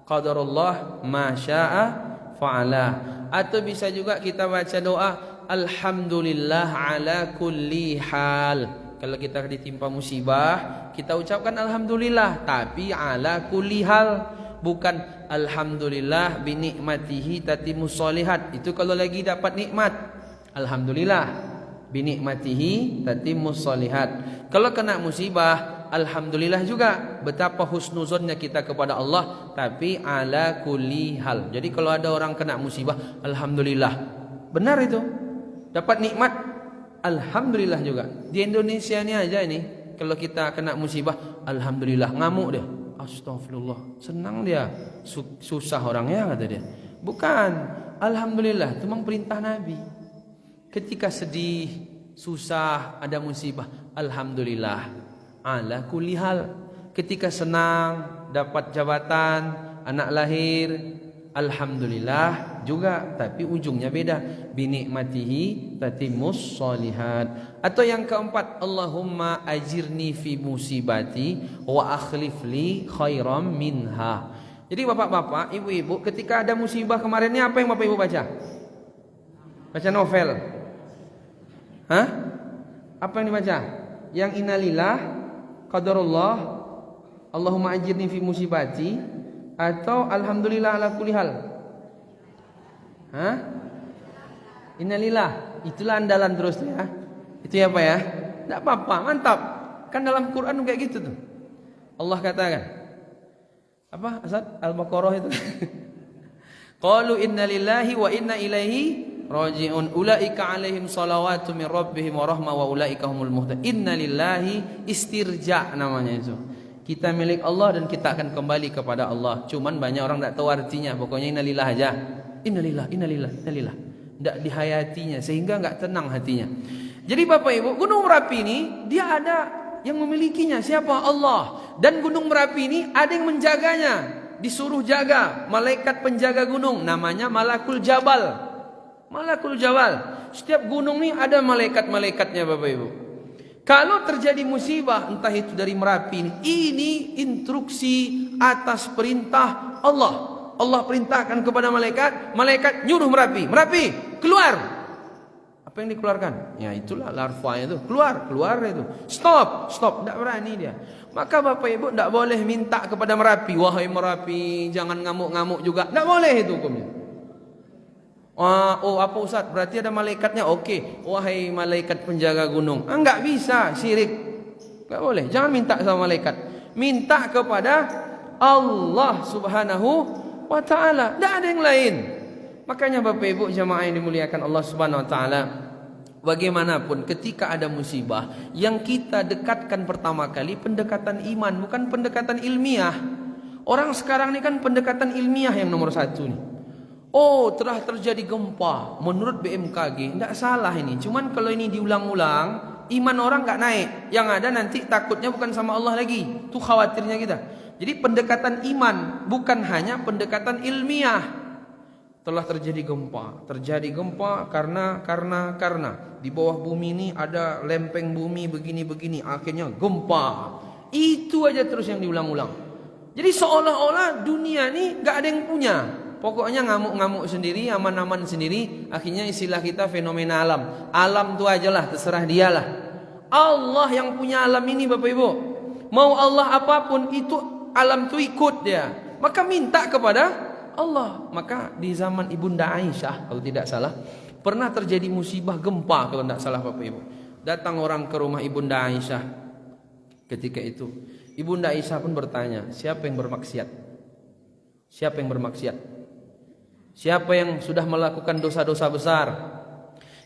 Qadarullah ma syaa fa'ala. Atau bisa juga kita baca doa alhamdulillah ala kulli hal. Kalau kita ditimpa musibah, kita ucapkan alhamdulillah, tapi ala kulli hal, bukan alhamdulillah bi nikmatihi tatimmus sholihat. Itu kalau lagi dapat nikmat. Alhamdulillah bi nikmatihi tatimmus sholihat. Kalau kena musibah, alhamdulillah juga, betapa husnuzonnya kita kepada Allah, tapi ala kulli hal. Jadi kalau ada orang kena musibah, alhamdulillah. Benar itu. Dapat nikmat, alhamdulillah juga. Di Indonesia ini aja ini, kalau kita kena musibah, alhamdulillah, ngamuk dia. Astagfirullah, senang dia. Susah orangnya kata dia. Bukan, alhamdulillah, itu memang perintah Nabi. Ketika sedih, susah, ada musibah, alhamdulillah, ala kulli hal. Ketika senang, dapat jabatan, anak lahir, alhamdulillah juga, tapi ujungnya beda. Binikmatihi tatimmus sholihat. Atau yang keempat, Allahumma ajirni fi musibati wa akhlifli khairam minha. Jadi bapak-bapak, ibu-ibu, ketika ada musibah kemarin ini, apa yang bapak ibu baca? Baca novel. Hah? Apa yang dibaca? Yang innalillah qadarullah, Allahumma ajirni fi musibati, Atau alhamdulillah ala kulli hal? Hah? Innalillah. Itulah andalan terus ya. Itu ya Pak ya? Tidak apa-apa, mantap. Kan dalam Quran kayak gitu tuh. Allah katakan. Apa Ustaz? Al-Baqarah itu. Qalu innalillahi wa inna ilaihi raji'un. Ulaika alaihim salawatu min rabbihim wa rahmah wa ulaika humul muhtadun. Innalillahi istirja namanya itu. Kita milik Allah dan kita akan kembali kepada Allah. Cuman banyak orang tak tahu artinya. Pokoknya innalillah aja. Innalillah, innalillah, innalillah. Tidak dihayatinya sehingga enggak tenang hatinya. Jadi Bapak Ibu, Gunung Merapi ini dia ada yang memilikinya. Siapa? Allah. Dan Gunung Merapi ini ada yang menjaganya. Disuruh jaga malaikat penjaga gunung, namanya Malakul Jabal. Malakul Jabal. Setiap gunung ini ada malaikat-malaikatnya Bapak Ibu. Kalau terjadi musibah entah itu dari Merapi ini instruksi atas perintah Allah. Allah perintahkan kepada malaikat, malaikat nyuruh Merapi, Merapi keluar. Apa yang dikeluarkan? Ya itulah larvanya itu, keluar itu. Stop, tidak berani dia. Maka Bapak Ibu tidak boleh minta kepada Merapi, wahai Merapi jangan ngamuk-ngamuk juga. Tidak boleh itu hukumnya. Oh apa Ustaz? Berarti ada malaikatnya. Oke, wahai malaikat penjaga gunung. Enggak bisa, syirik. Enggak boleh. Jangan minta sama malaikat. Minta kepada Allah Subhanahu wa ta'ala. Tidak ada yang lain. Makanya Bapak Ibu jamaah yang dimuliakan Allah Subhanahu wa ta'ala, bagaimanapun ketika ada musibah, yang kita dekatkan pertama kali pendekatan iman, bukan pendekatan ilmiah. Orang sekarang ini kan pendekatan ilmiah yang nomor satu nih. Oh telah terjadi gempa menurut BMKG. Tidak salah ini. Cuman kalau ini diulang-ulang, iman orang gak naik. Yang ada nanti takutnya bukan sama Allah lagi. Itu khawatirnya kita. Jadi pendekatan iman bukan hanya pendekatan ilmiah. Telah terjadi gempa karena di bawah bumi ini ada lempeng bumi begini akhirnya gempa. Itu aja terus yang diulang-ulang. Jadi seolah-olah dunia ini gak ada yang punya. Pokoknya ngamuk-ngamuk sendiri, aman-aman sendiri. Akhirnya istilah kita fenomena alam. Alam itu aja lah, terserah dialah. Allah yang punya alam ini Bapak Ibu. Mau Allah apapun itu alam itu ikut dia. Maka minta kepada Allah. Maka di zaman Ibunda Aisyah kalau tidak salah, pernah terjadi musibah gempa kalau tidak salah Bapak Ibu. Datang orang ke rumah Ibunda Aisyah. Ketika itu Ibunda Aisyah pun bertanya, siapa yang bermaksiat? Siapa yang bermaksiat? Siapa yang sudah melakukan dosa-dosa besar?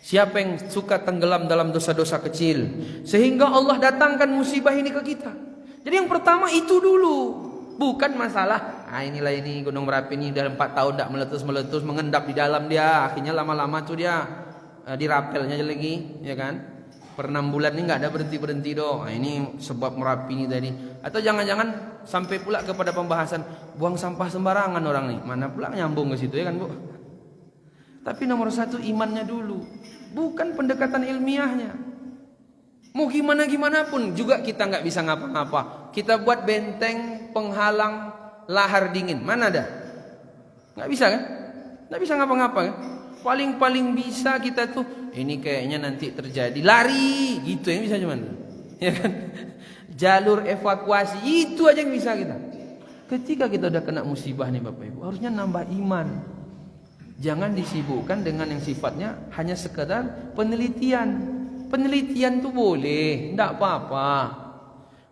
Siapa yang suka tenggelam dalam dosa-dosa kecil? Sehingga Allah datangkan musibah ini ke kita. Jadi yang pertama itu dulu. Bukan masalah, inilah ini Gunung Merapi ini udah 4 tahun tidak meletus-meletus, mengendap di dalam dia. Akhirnya lama-lama tuh dia dirapelnya aja lagi, ya kan? Per 6 bulan ini nggak ada berhenti-berhenti dong. Ini sebab Merapi ini tadi. Atau jangan-jangan sampai pula kepada pembahasan buang sampah sembarangan orang nih. Mana pula nyambung ke situ ya kan Bu? Tapi nomor satu imannya dulu. Bukan pendekatan ilmiahnya. Mau gimana pun juga kita nggak bisa ngapa-ngapa. Kita buat benteng penghalang lahar dingin. Mana ada? Nggak bisa kan? Nggak bisa ngapa-ngapa kan? Paling bisa kita tuh ini kayaknya nanti terjadi lari gitu yang bisa cuman. Ya kan? Jalur evakuasi itu aja yang bisa kita. Ketika kita udah kena musibah nih Bapak Ibu, harusnya nambah iman. Jangan disibukkan dengan yang sifatnya hanya sekedar penelitian. Penelitian tuh boleh, enggak apa-apa.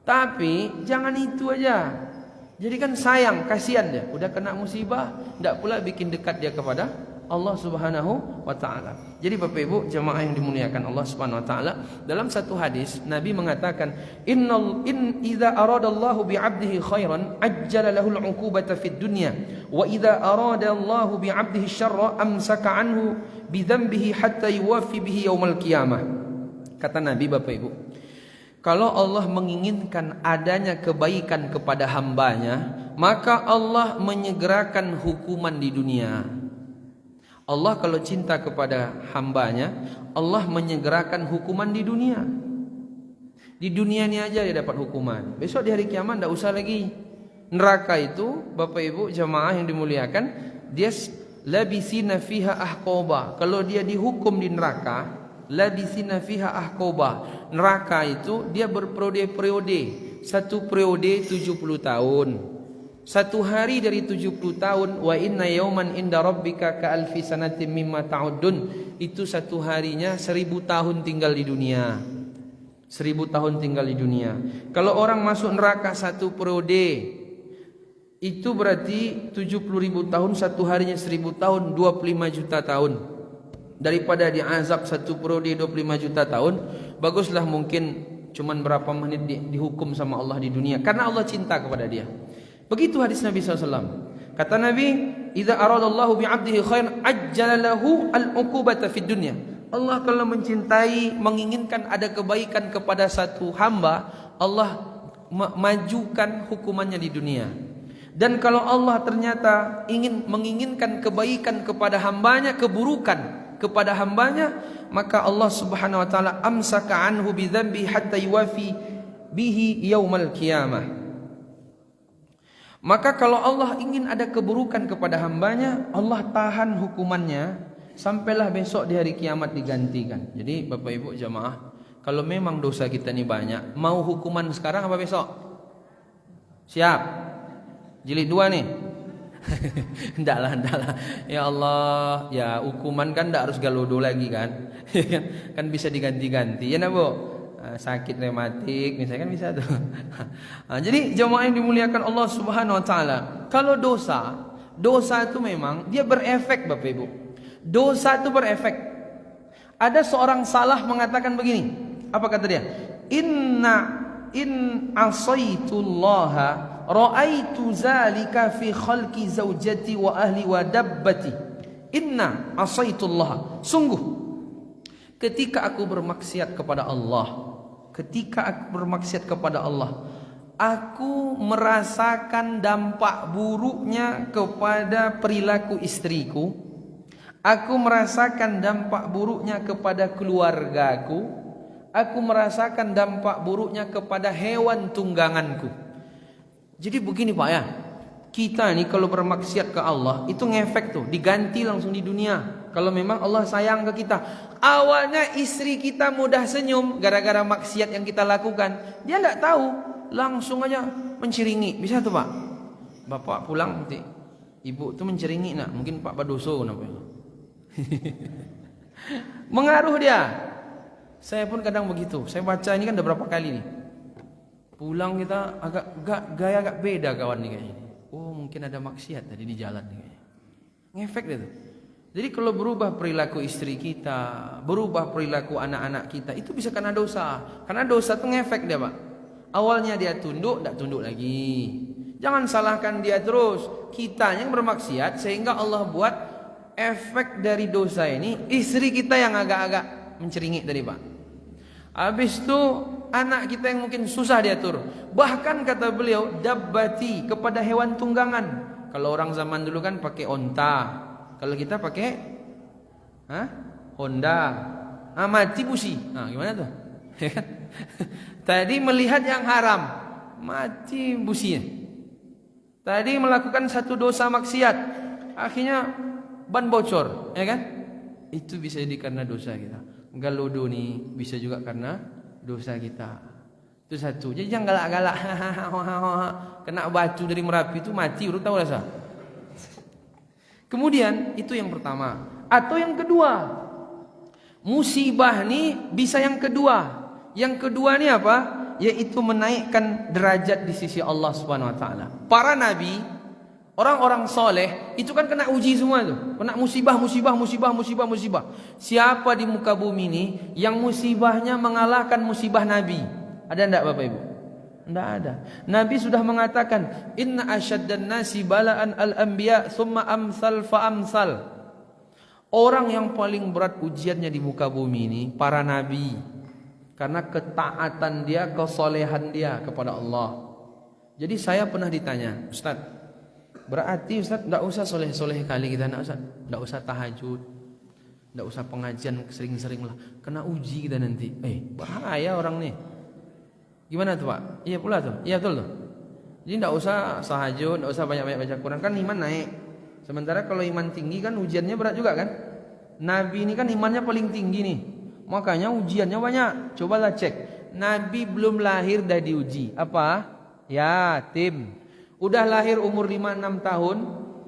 Tapi jangan itu aja. Jadi kan sayang, kasihan dia. Udah kena musibah, enggak pula bikin dekat dia kepada Allah Subhanahu wa taala. Jadi Bapak Ibu jemaah yang dimuliakan Allah Subhanahu wa taala, dalam satu hadis Nabi mengatakan, in idza aradallahu bi 'abdihi khairan ajjala lahu al-'uqubata fid dunya wa idza aradallahu bi 'abdihi syarra amsaka 'anhu bi dhanbihi hatta yuwaffi bihi yaumal qiyamah. Kata Nabi Bapak Ibu, kalau Allah menginginkan adanya kebaikan kepada hambanya, maka Allah menyegerakan hukuman di dunia. Allah kalau cinta kepada hambanya, Allah menyegerakan hukuman di dunia. Di dunia ini aja dia dapat hukuman. Besok di hari kiamat tidak usah lagi. Neraka itu Bapak Ibu jamaah yang dimuliakan, dia labisina fiha ahqaba. Kalau dia dihukum di neraka, labisina fiha ahqaba. Neraka itu dia berperiode-periode. Satu periode 70 tahun. Satu hari dari 70 tahun. Wa inna yawman inda rabbika ka alfi sanatin mimma ta'udun. Itu satu harinya 1000 tahun tinggal di dunia. 1000 tahun tinggal di dunia. Kalau orang masuk neraka satu periode, itu berarti 70.000 tahun. Satu harinya 1000 tahun, 25 juta tahun. Daripada diazab satu periode 25 juta tahun, baguslah mungkin cuman berapa menit dihukum sama Allah di dunia, karena Allah cinta kepada dia. Begitu hadis Nabi SAW. Kata Nabi, "Idza aradallahu bi'abdihi khairan ajjala lahu al-uqubata fid dunya." Allah kalau mencintai, menginginkan ada kebaikan kepada satu hamba, Allah majukan hukumannya di dunia. Dan kalau Allah ternyata menginginkan kebaikan kepada hambanya, keburukan kepada hambanya, maka Allah Subhanahu wa taala amsaka anhu bidzambi hatta yuwafi bihi yaumal qiyamah. Maka kalau Allah ingin ada keburukan kepada hambanya, Allah tahan hukumannya sampailah besok di hari kiamat digantikan. Jadi Bapak Ibu jamaah, kalau memang dosa kita ini banyak, mau hukuman sekarang apa besok? Siap? Jilid 2 nih. Ndaklah. Ya Allah, ya hukuman kan ndak harus galodo lagi kan. Kan bisa diganti-ganti. Ya nak Bu? Sakit rematik misalnya kan bisa tuh. Jadi jemaah yang dimuliakan Allah Subhanahu wa taala, kalau dosa itu memang dia berefek Bapak Ibu. Dosa itu berefek. Ada seorang salah mengatakan begini. Apa kata dia? In asaitullaha ra'aitu zalika fi khalqi zaujati wa ahli wa dabbati. Inna asaitullaha. Sungguh ketika aku bermaksiat kepada Allah, aku merasakan dampak buruknya kepada perilaku istriku. Aku merasakan dampak buruknya kepada keluargaku. Aku merasakan dampak buruknya kepada hewan tungganganku. Jadi begini Pak ya, kita ini kalau bermaksiat ke Allah itu ngefek tuh, diganti langsung di dunia. Kalau memang Allah sayang ke kita. Awalnya istri kita mudah senyum gara-gara maksiat yang kita lakukan, dia enggak tahu, langsung aja menceringi. Bisa tuh Pak, Bapak pulang nanti Ibu tuh menceringi nak, mungkin Pak Badoso namanya. Mengaruh dia. Saya pun kadang begitu. Saya baca ini kan udah berapa kali nih. Pulang kita gaya agak beda kawan nih kayaknya. Oh mungkin ada maksiat tadi di jalan nih kayaknya. Ngefek dia tuh. Jadi kalau berubah perilaku istri kita, berubah perilaku anak-anak kita, itu bisa karena dosa. Karena dosa itu ngefek dia Pak. Awalnya dia tunduk, tidak tunduk lagi. Jangan salahkan dia terus. Kita yang bermaksiat sehingga Allah buat efek dari dosa ini, istri kita yang agak-agak menceringi tadi Pak. Habis itu anak kita yang mungkin susah diatur. Bahkan kata beliau, dabbati, kepada hewan tunggangan. Kalau orang zaman dulu kan pakai onta. Kalau kita pakai Honda. Mati busi. Gimana tuh? Tadi melihat yang haram, mati businya. Tadi melakukan satu dosa maksiat, akhirnya ban bocor, ya kan? Itu bisa jadi karena dosa kita. Galodo nih bisa juga karena dosa kita. Itu satu. Jadi jangan galak-galak. Kena batu dari Merapi itu mati, udah tahu rasa. Kemudian itu yang pertama. Atau yang kedua, musibah nih bisa yang kedua. Yang kedua nih apa? Yaitu menaikkan derajat di sisi Allah Subhanahu wa taala. Para nabi, orang-orang soleh itu kan kena uji semua tuh, kena musibah. Siapa di muka bumi ini yang musibahnya mengalahkan musibah Nabi? Ada enggak Bapak Ibu? Enggak ada. Nabi sudah mengatakan, Inna asyaddan nasi bala'an al-anbiya thumma amsal fa amsal. Orang yang paling berat ujiannya di muka bumi ini para nabi, karena ketaatan dia, kesolehan dia kepada Allah. Jadi saya pernah ditanya, Ustaz, berarti Ustaz enggak usah soleh-soleh kali kita, enggak usah tahajud, enggak usah pengajian sering-sering lah, kena uji kita nanti. Bahaya orang nih. Gimana tuh Pak? Iya pula tuh. Iya betul tuh. Jadi enggak usah tahajud, enggak usah banyak-banyak baca Quran, kan iman naik. Sementara kalau iman tinggi kan ujiannya berat juga kan? Nabi ini kan imannya paling tinggi nih. Makanya ujiannya banyak. Cobalah cek. Nabi belum lahir dah diuji. Apa? Yatim. Udah lahir umur 5-6 tahun,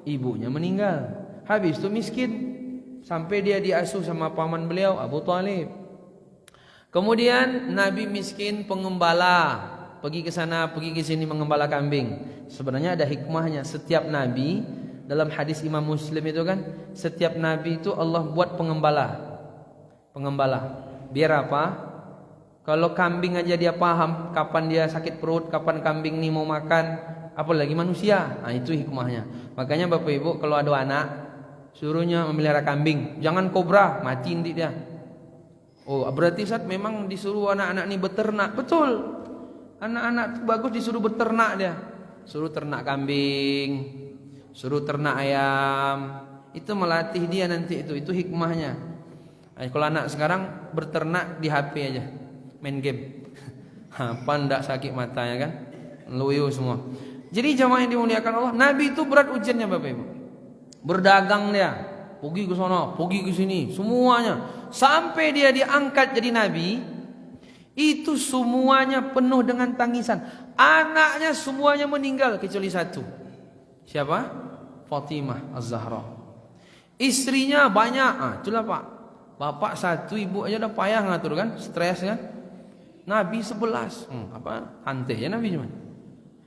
ibunya meninggal. Habis itu miskin. Sampai dia diasuh sama paman beliau, Abu Thalib. Kemudian Nabi miskin pengembala. Pergi ke sana, pergi ke sini mengembala kambing. Sebenarnya ada hikmahnya. Setiap Nabi, dalam hadis Imam Muslim itu kan, setiap Nabi itu Allah buat pengembala. Biar apa? Kalau kambing aja dia paham kapan dia sakit perut, kapan kambing ini mau makan, apalagi manusia. Nah, itu hikmahnya. Makanya Bapak Ibu kalau ada anak, suruhnya memelihara kambing. Jangan kobra, mati nanti dia. Oh, berarti Ustaz memang disuruh anak-anak ini beternak. Betul. Anak-anak itu bagus disuruh beternak dia. Suruh ternak kambing, suruh ternak ayam. Itu melatih dia nanti itu hikmahnya. Kalau anak sekarang berternak di HP aja, main game. Apa ndak sakit matanya kan? Loyo semua. Jadi jamaah yang dimuliakan Allah, Nabi itu berat ujiannya Bapak Ibu. Berdagang dia, pergi ke sana, pergi ke sini, semuanya. Sampai dia diangkat jadi Nabi, itu semuanya penuh dengan tangisan. Anaknya semuanya meninggal kecuali satu. Siapa? Fatimah Az-Zahra. Istrinya banyak. Itulah Pak. Bapak satu, ibu aja udah payah ngatur kan, stres kan. Nabi 11. Hantai ya Nabi cuma.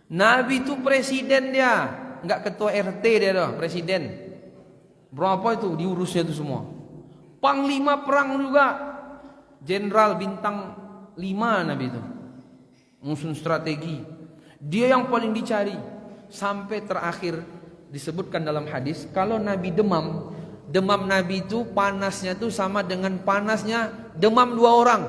Nabi itu presiden dia, enggak ketua RT dia doang, presiden. Berapa itu diurusnya itu semua. Panglima perang juga. Jenderal bintang 5 Nabi itu. Musuh strategi. Dia yang paling dicari. Sampai terakhir disebutkan dalam hadis, kalau Nabi demam Nabi itu panasnya itu sama dengan panasnya demam 2 orang.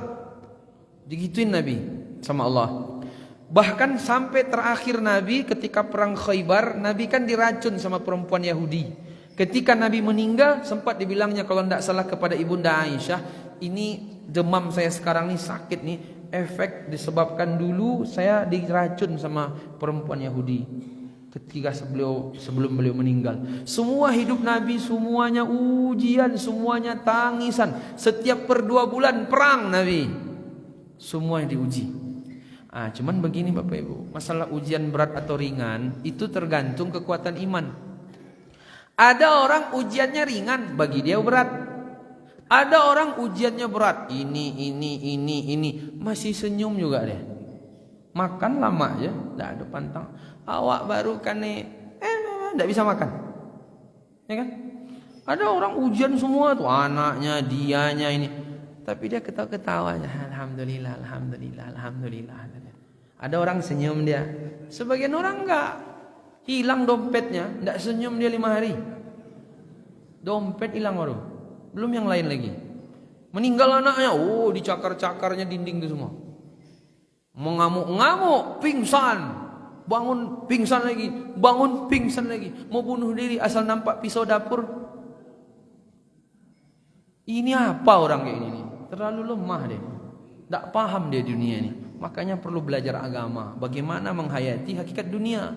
Digituin Nabi sama Allah. Bahkan sampai terakhir Nabi ketika perang Khaybar, Nabi kan diracun sama perempuan Yahudi. Ketika Nabi meninggal, sempat dibilangnya kalau tidak salah kepada Ibunda Aisyah, ini demam saya sekarang nih sakit nih, efek disebabkan dulu saya diracun sama perempuan Yahudi. Ketika sebelum beliau meninggal, semua hidup Nabi semuanya ujian, semuanya tangisan. Setiap per 2 bulan perang Nabi, semua yang diuji. Cuman begini Bapak Ibu, masalah ujian berat atau ringan itu tergantung kekuatan iman. Ada orang ujiannya ringan, bagi dia berat. Ada orang ujiannya berat, ini masih senyum juga deh. Makan lama aja, tidak ada pantang. Awak baru kan tidak bisa makan, ya kan? Ada orang ujian semua tuh, anaknya, dianya ini, tapi dia ketawa-ketawanya, alhamdulillah. Ada orang senyum dia, sebagian orang enggak. Hilang dompetnya, tidak senyum dia 5 hari. Dompet hilang baru, belum yang lain lagi. Meninggal anaknya, dicakar-cakarnya dinding itu semua. Mengamuk-ngamuk, pingsan, bangun pingsan lagi, bangun pingsan lagi, mau bunuh diri asal nampak pisau dapur. Ini apa orang kayak ini? Terlalu lemah deh, tidak paham dia dunia ini. Makanya perlu belajar agama, bagaimana menghayati hakikat dunia.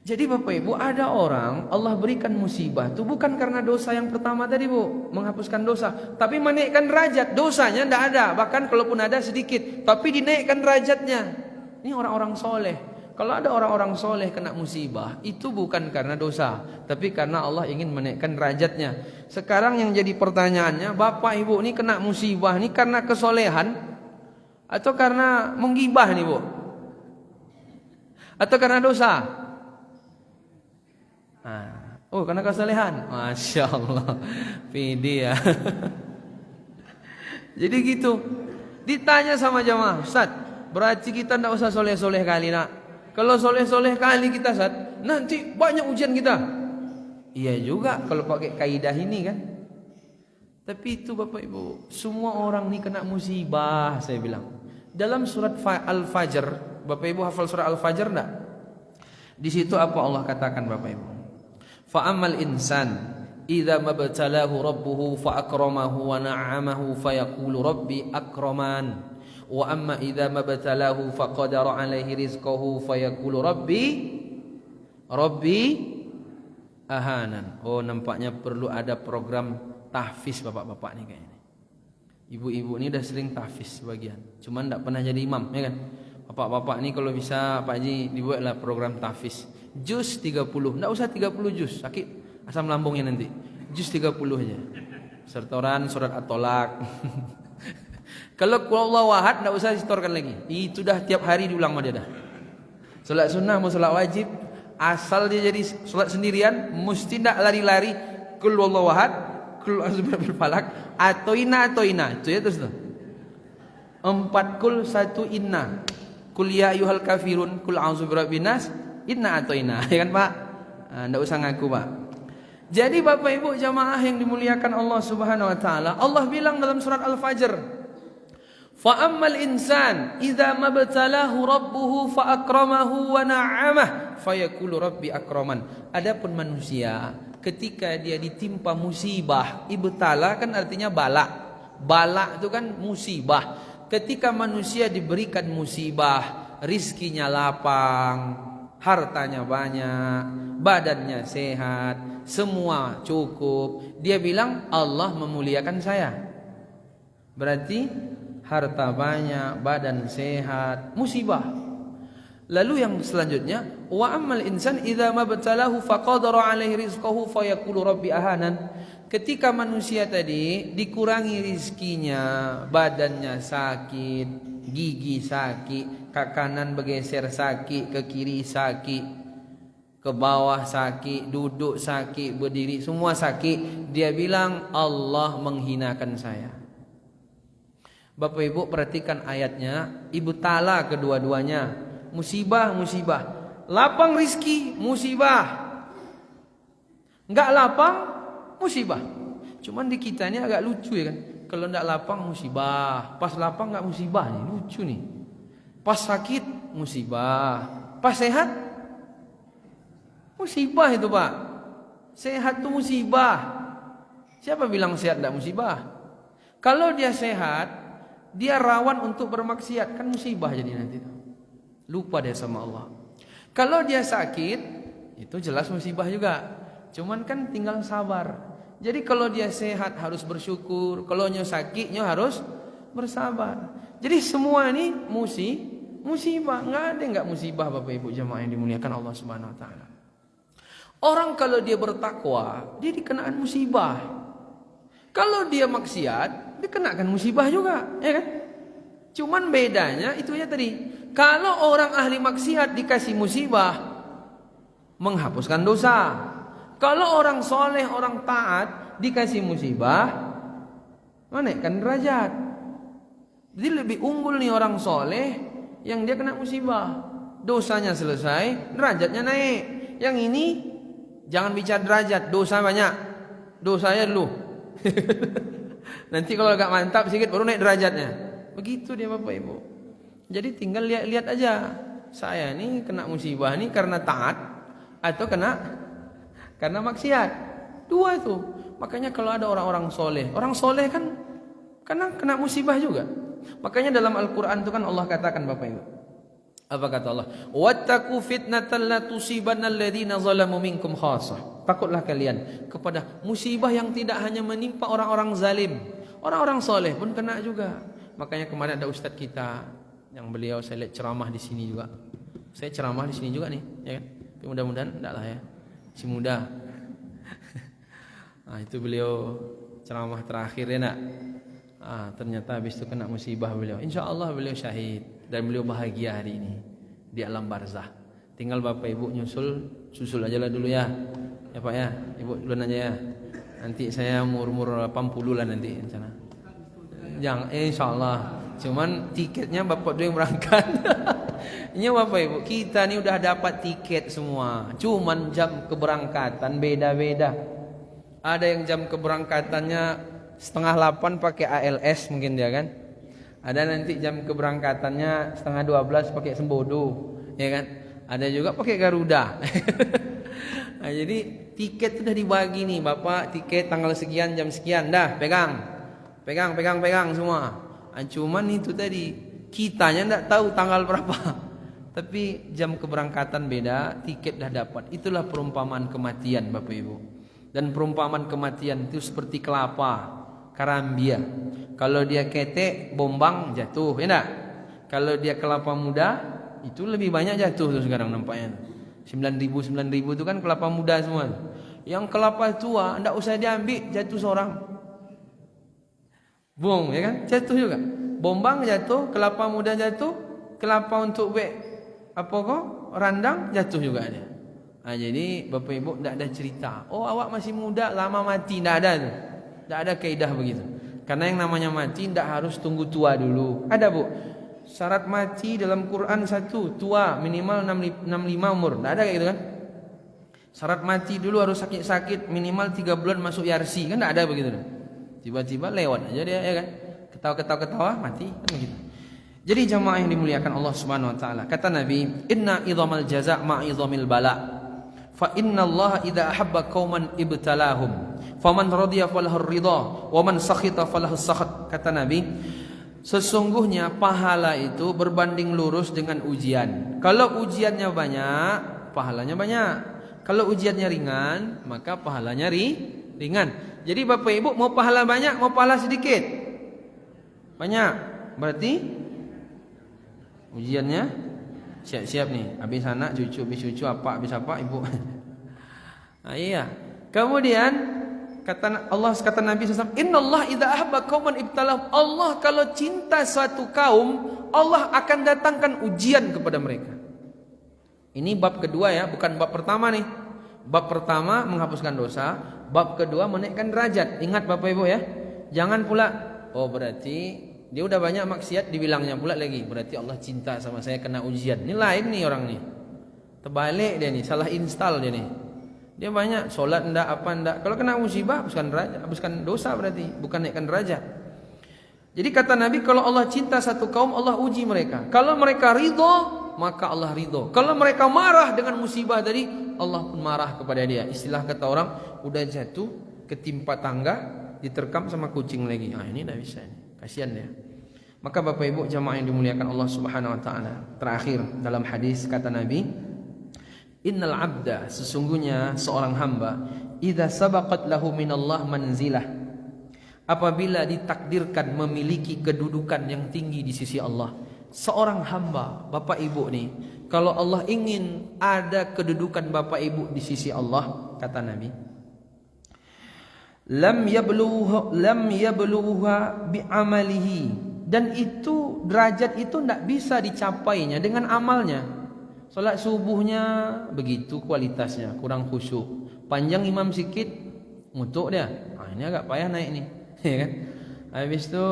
Jadi Bapak Ibu, ada orang Allah berikan musibah itu bukan karena dosa yang pertama tadi Bu, menghapuskan dosa, tapi menaikkan derajat. Dosanya tidak ada, bahkan kalaupun ada sedikit, tapi dinaikkan derajatnya. Ini orang-orang soleh. Kalau ada orang-orang soleh kena musibah, itu bukan karena dosa, tapi karena Allah ingin menaikkan derajatnya. Sekarang yang jadi pertanyaannya, Bapak Ibu ini kena musibah ini karena kesolehan atau karena menggibah nih Bu? Atau karena dosa? Karena kesalehan. Masya Allah, pede ya. Jadi gitu. Ditanya sama jamaah, Ustaz, berarti kita tidak usah soleh-soleh kali nak. Kalau soleh-soleh kali kita Ustaz, nanti banyak ujian kita. Iya juga kalau pakai kaidah ini kan. Tapi itu Bapak Ibu, semua orang ini kena musibah, saya bilang. Dalam surat Al-Fajr, Bapak Ibu hafal surat Al-Fajr enggak? Di situ apa Allah katakan Bapak Ibu? Fa'amal insan idza mabtalahu rabbuhu fa'akramahu wa na'amahu fayaqulu rabbi akraman wa amma idza mabtalahu faqadara 'alaihi rizqahu fayaqulu rabbi ahanan. Nampaknya perlu ada program tahfiz bapak-bapak nih kayaknya. Ibu-ibu ini udah sering tahfiz sebagian, cuman enggak pernah jadi imam, ya kan? Bapak-bapak ini kalau bisa Pak Haji dibuatlah program tahfiz. Jus 30. Enggak usah 30 jus, sakit asam lambungnya nanti. Jus 30 aja. Setoran surat At-Tolak. Kalau qul huwallahu ahad enggak usah disetorkan lagi. Itu dah tiap hari diulang sama dia dah. Salat sunnah mau salat wajib, asal dia jadi salat sendirian, mesti ndak lari-lari qul huwallahu ahad, qul a'udzu birabbil falaq, atau ina. Itu ya terus tuh. 4 kul 1 inna. Qul ya ayyuhal kafirun, qul a'udzu birabbin nas, inna atau ina. Ya kan, Pak? Ndak usah ngaku, Pak. Jadi Bapak Ibu jamaah yang dimuliakan Allah Subhanahu wa taala, Allah bilang dalam surat Al-Fajr, fa ammal insan idza mabtalahu rabbuhu fa akramahu wa na'amah fayaqulu rabbi akraman. Adapun manusia ketika dia ditimpa musibah, ibtala kan artinya bala. Bala itu kan musibah. Ketika manusia diberikan musibah, rizkinya lapang, hartanya banyak, badannya sehat, semua cukup, dia bilang Allah memuliakan saya. Berarti harta banyak, badan sehat, musibah. Lalu yang selanjutnya, wa ammal insan idza mabtalahu faqadara alaihi rizqahu fayaqulu rabbi ahanan. Ketika manusia tadi dikurangi rizkinya, badannya sakit, gigi sakit, ke kanan bergeser sakit, ke kiri sakit, ke bawah sakit, duduk sakit, berdiri semua sakit, dia bilang Allah menghinakan saya. Bapak Ibu perhatikan ayatnya, ibtala kedua-duanya, musibah. Lapang rizki, musibah. Enggak lapang, musibah. Cuman di kita ini agak lucu ya kan. Kalau enggak lapang musibah, pas lapang enggak musibah nih, lucu nih. Pas sakit musibah, pas sehat musibah itu, Pak. Sehat itu musibah. Siapa bilang sehat enggak musibah? Kalau dia sehat, dia rawan untuk bermaksiat, kan musibah jadi nanti. Lupa dia sama Allah. Kalau dia sakit, itu jelas musibah juga. Cuman kan tinggal sabar. Jadi kalau dia sehat harus bersyukur, kalau sakitnya harus bersabar. Jadi semua ini musibah. Enggak ada enggak musibah Bapak Ibu jamaah yang dimuliakan Allah Subhanahu wa taala. Orang kalau dia bertakwa, dia dikenakan musibah. Kalau dia maksiat, dikenakan musibah juga, ya kan? Cuman bedanya itu ya tadi. Kalau orang ahli maksiat dikasih musibah, menghapuskan dosa. Kalau orang soleh, orang taat dikasih musibah, menaikkan derajat. Jadi lebih unggul nih orang soleh yang dia kena musibah, dosanya selesai, derajatnya naik. Yang ini jangan bicara derajat, dosa banyak, dosanya dulu. Nanti kalau agak mantap sedikit baru naik derajatnya. Begitu dia Bapak Ibu. Jadi tinggal lihat aja, saya ini kena musibah ini karena taat atau karena maksiat. Dua itu. Makanya kalau ada orang-orang soleh kan kena musibah juga. Makanya dalam Al-Quran itu kan Allah katakan Bapak Ibu. Apa kata Allah? Wattaqu fitnatan la tusibanna alladziina zalamu minkum khassah. Takutlah kalian kepada musibah yang tidak hanya menimpa orang-orang zalim. Orang-orang soleh pun kena juga. Makanya kemarin ada ustaz kita yang beliau saya lihat ceramah di sini juga. Saya ceramah di sini juga nih, ya kan? Tapi mudah-mudahan enggak lah ya. Si muda. Nah, itu beliau ceramah terakhir ya nak. Ternyata habis itu kena musibah beliau. Insyaallah beliau syahid dan beliau bahagia hari ini di alam barzah. Tinggal Bapak Ibu susul aja lah dulu ya. Ya Pak ya, Ibu duluan aja ya. Nanti saya umur 80 lah nanti insya Allah. Jangan, insyaallah. Cuman tiketnya Bapak dulu yang berangkat. Ini Bapak Ibu, kita nih udah dapat tiket semua. Cuman jam keberangkatan beda-beda. Ada yang jam keberangkatannya 7:30 pakai ALS mungkin dia kan. Ada nanti jam keberangkatannya 11:30 pakai Sembodo, ya kan? Ada juga pakai Garuda. Nah, jadi tiket sudah dibagi nih, Bapak tiket tanggal sekian jam sekian dah pegang semua. Cuman itu tadi kitanya enggak tahu tanggal berapa. Tapi jam keberangkatan beda, tiket dah dapat. Itulah perumpamaan kematian Bapak Ibu. Dan perumpamaan kematian itu seperti kelapa karambia. Kalau dia ketek, bombang jatuh, ya enggak? Kalau dia kelapa muda, itu lebih banyak jatuh tuh sekarang nampaknya. 9.000 itu kan kelapa muda semua. Yang kelapa tua ndak usah diambil, jatuh seorang. Bung, ya kan? Jatuh juga. Bombang jatuh, kelapa muda jatuh, kelapa untuk randang jatuh juga dia. Jadi Bapak Ibu ndak ada cerita. Oh, awak masih muda, lama mati, ndak ada tuh. Ndak ada kaidah begitu. Karena yang namanya mati ndak harus tunggu tua dulu. Ada, Bu. Syarat mati dalam Quran satu, tua minimal 65 umur. Ndak ada kayak gitu kan? Syarat mati dulu harus sakit-sakit minimal 3 bulan masuk yarsi, kan ndak ada begitu. Tiba-tiba lewat aja dia, ya kan? Ketawa mati kan begitu. Jadi jamaah yang dimuliakan Allah Subhanahu wa taala, kata Nabi, "Inna idhamal jaza' ma'idhamil bala." Fa inna Allah idza ahabba qauman ibtalahum. Faman radiya falahu ridha wa man sakhita falahu sakhat. Kata Nabi, sesungguhnya pahala itu berbanding lurus dengan ujian. Kalau ujiannya banyak, pahalanya banyak. Kalau ujiannya ringan, maka pahalanya ringan. Jadi Bapak Ibu mau pahala banyak, mau pahala sedikit? Banyak. Berarti ujiannya siap-siap nih. Habis anak, habis cucu, apa, habis apa, Ibu. Nah, iya. Kemudian kata Nabi SAW, "Innallah idza ahabba qauman ibtalahum." Allah kalau cinta suatu kaum, Allah akan datangkan ujian kepada mereka. Ini bab kedua ya, bukan bab pertama nih. Bab pertama menghapuskan dosa, bab kedua menaikkan derajat. Ingat Bapak Ibu ya. Jangan pula, oh berarti dia udah banyak maksiat dibilangnya pula lagi. Berarti Allah cinta sama saya, kena ujian. Ini lain nih orang nih. Terbalik dia nih, salah install dia nih. Dia banyak solat enggak apa enggak. Kalau kena musibah hapuskan dosa berarti, bukan naikkan derajat. Jadi kata Nabi, kalau Allah cinta satu kaum, Allah uji mereka. Kalau mereka ridho, maka Allah ridho. Kalau mereka marah dengan musibah tadi, Allah pun marah kepada dia. Istilah kata orang, udah jatuh ketimpa tangga, diterkam sama kucing lagi. Ini tidak bisa, kasihan dia. Maka Bapak Ibu jamaah yang dimuliakan Allah Subhanahu wa taala, terakhir dalam hadis kata Nabi, "Innal 'abda," sesungguhnya seorang hamba, "idza sabaqat lahu minallah manzilah," apabila ditakdirkan memiliki kedudukan yang tinggi di sisi Allah. Seorang hamba, Bapak Ibu nih, kalau Allah ingin ada kedudukan Bapak Ibu di sisi Allah, kata Nabi, lam yabluha bi'amalihi, dan itu derajat itu tidak bisa dicapainya dengan amalnya. Salat subuhnya begitu kualitasnya, kurang khusyuk. Panjang imam sikit, ngutuk dia. Ini agak payah naik nih, ya kan? Habis itu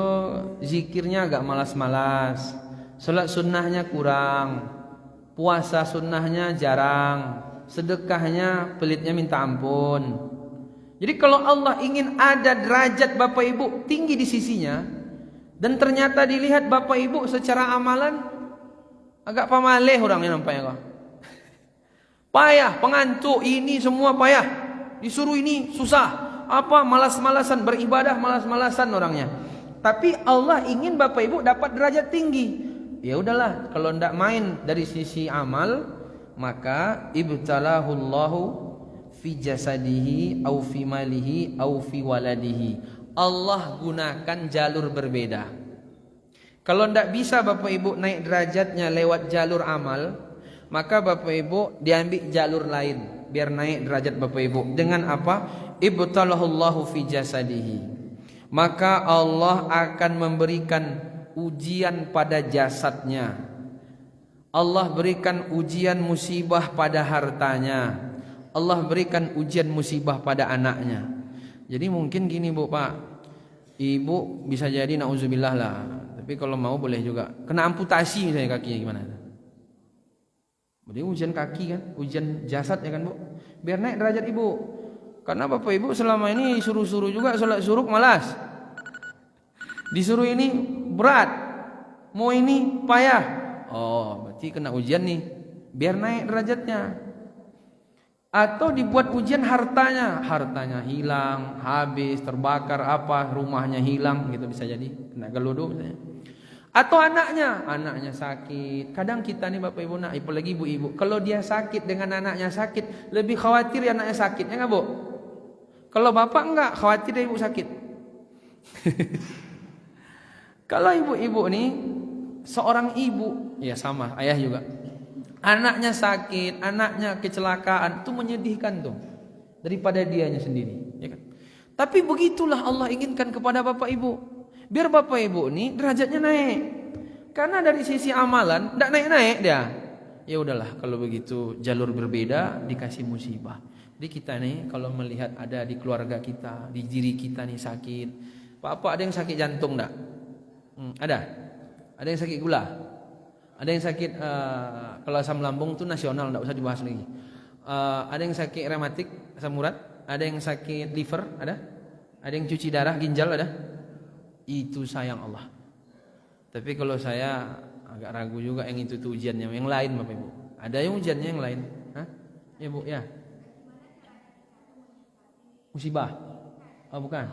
zikirnya agak malas-malas. Salat sunnahnya kurang. Puasa sunnahnya jarang. Sedekahnya pelitnya minta ampun. Jadi kalau Allah ingin ada derajat Bapak Ibu tinggi di sisinya, dan ternyata dilihat Bapak Ibu secara amalan agak pamaleh orangnya nampaknya kok. Payah, pengantuk, ini semua payah. Disuruh ini susah. Apa malas-malasan beribadah, malas-malasan orangnya. Tapi Allah ingin Bapak Ibu dapat derajat tinggi. Ya udahlah, kalau ndak main dari sisi amal, maka ibtalahullahu fi jasadihi au fi malihi au fi waladihi. Allah gunakan jalur berbeda. Kalau ndak bisa Bapak Ibu naik derajatnya lewat jalur amal, maka Bapak Ibu diambil jalur lain biar naik derajat Bapak Ibu. Dengan apa? Ibtalahullahu fi jasadihi. Maka Allah akan memberikan ujian pada jasadnya. Allah berikan ujian musibah pada hartanya. Allah berikan ujian musibah pada anaknya. Jadi mungkin gini Bu, Pak, Ibu bisa jadi na'udzubillah lah, tapi kalau mau boleh juga kena amputasi misalnya kakinya, gimana? Berarti ujian kaki kan, ujian jasad ya kan Bu, biar naik derajat Ibu. Karena Bapak Ibu selama ini disuruh-suruh juga sholat syuruk malas, disuruh ini berat, mau ini payah. Oh, berarti kena ujian nih, biar naik derajatnya. Atau dibuat ujian hartanya hilang, habis, terbakar apa, rumahnya hilang, gitu bisa jadi, kena geludu misalnya. Atau anaknya sakit. Kadang kita nih Bapak Ibu, apalagi ibu-ibu, kalau dia sakit dengan anaknya sakit, lebih khawatir ya anaknya sakit, ya nggak Bu? Kalau bapak enggak, khawatir ibu sakit. Kalau ibu-ibu nih, seorang ibu, ya sama, ayah juga. Anaknya sakit, anaknya kecelakaan, itu menyedihkan tuh daripada dianya sendiri, ya kan? Tapi begitulah Allah inginkan kepada bapak ibu, biar bapak ibu ini derajatnya naik. Karena dari sisi amalan tidak naik-naik dia. Ya udahlah, kalau begitu jalur berbeda dikasih musibah. Jadi kita nih kalau melihat ada di keluarga kita, di diri kita nih sakit. Apa ada yang sakit jantung enggak? Ada. Ada yang sakit gula. Ada yang sakit kalau asam lambung itu nasional, enggak usah dibahas lagi. Ada yang sakit rematik, asam urat, ada yang sakit liver, ada. Ada yang cuci darah, ginjal, ada. Itu sayang Allah. Tapi kalau saya agak ragu juga yang itu ujiannya, yang lain Bapak Ibu. Ada yang ujiannya yang lain? Hah? Ya Bu, ya. Musibah. Oh, bukan.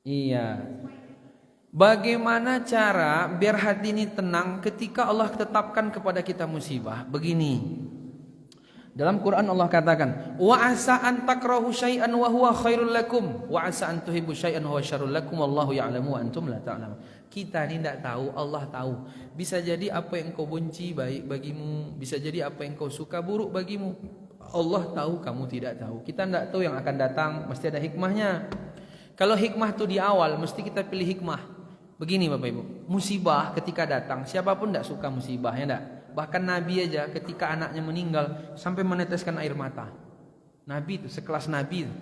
Iya. Bagaimana cara biar hati ini tenang ketika Allah tetapkan kepada kita musibah? Begini. Dalam Quran Allah katakan, wa asa an takrahu syai'an wa huwa khairul lakum wa asa an tuhibbu syai'an wa huwa syarrul lakum wallahu ya'lamu wa antum la ta'lamun. Kita ini tidak tahu, Allah tahu. Bisa jadi apa yang kau benci baik bagimu, bisa jadi apa yang kau suka buruk bagimu. Allah tahu, kamu tidak tahu. Kita tidak tahu yang akan datang, mesti ada hikmahnya. Kalau hikmah itu di awal, mesti kita pilih hikmah. Begini Bapak Ibu, musibah ketika datang, siapapun tidak suka musibah, ya tidak? Bahkan Nabi aja ketika anaknya meninggal sampai meneteskan air mata. Nabi itu, sekelas Nabi itu.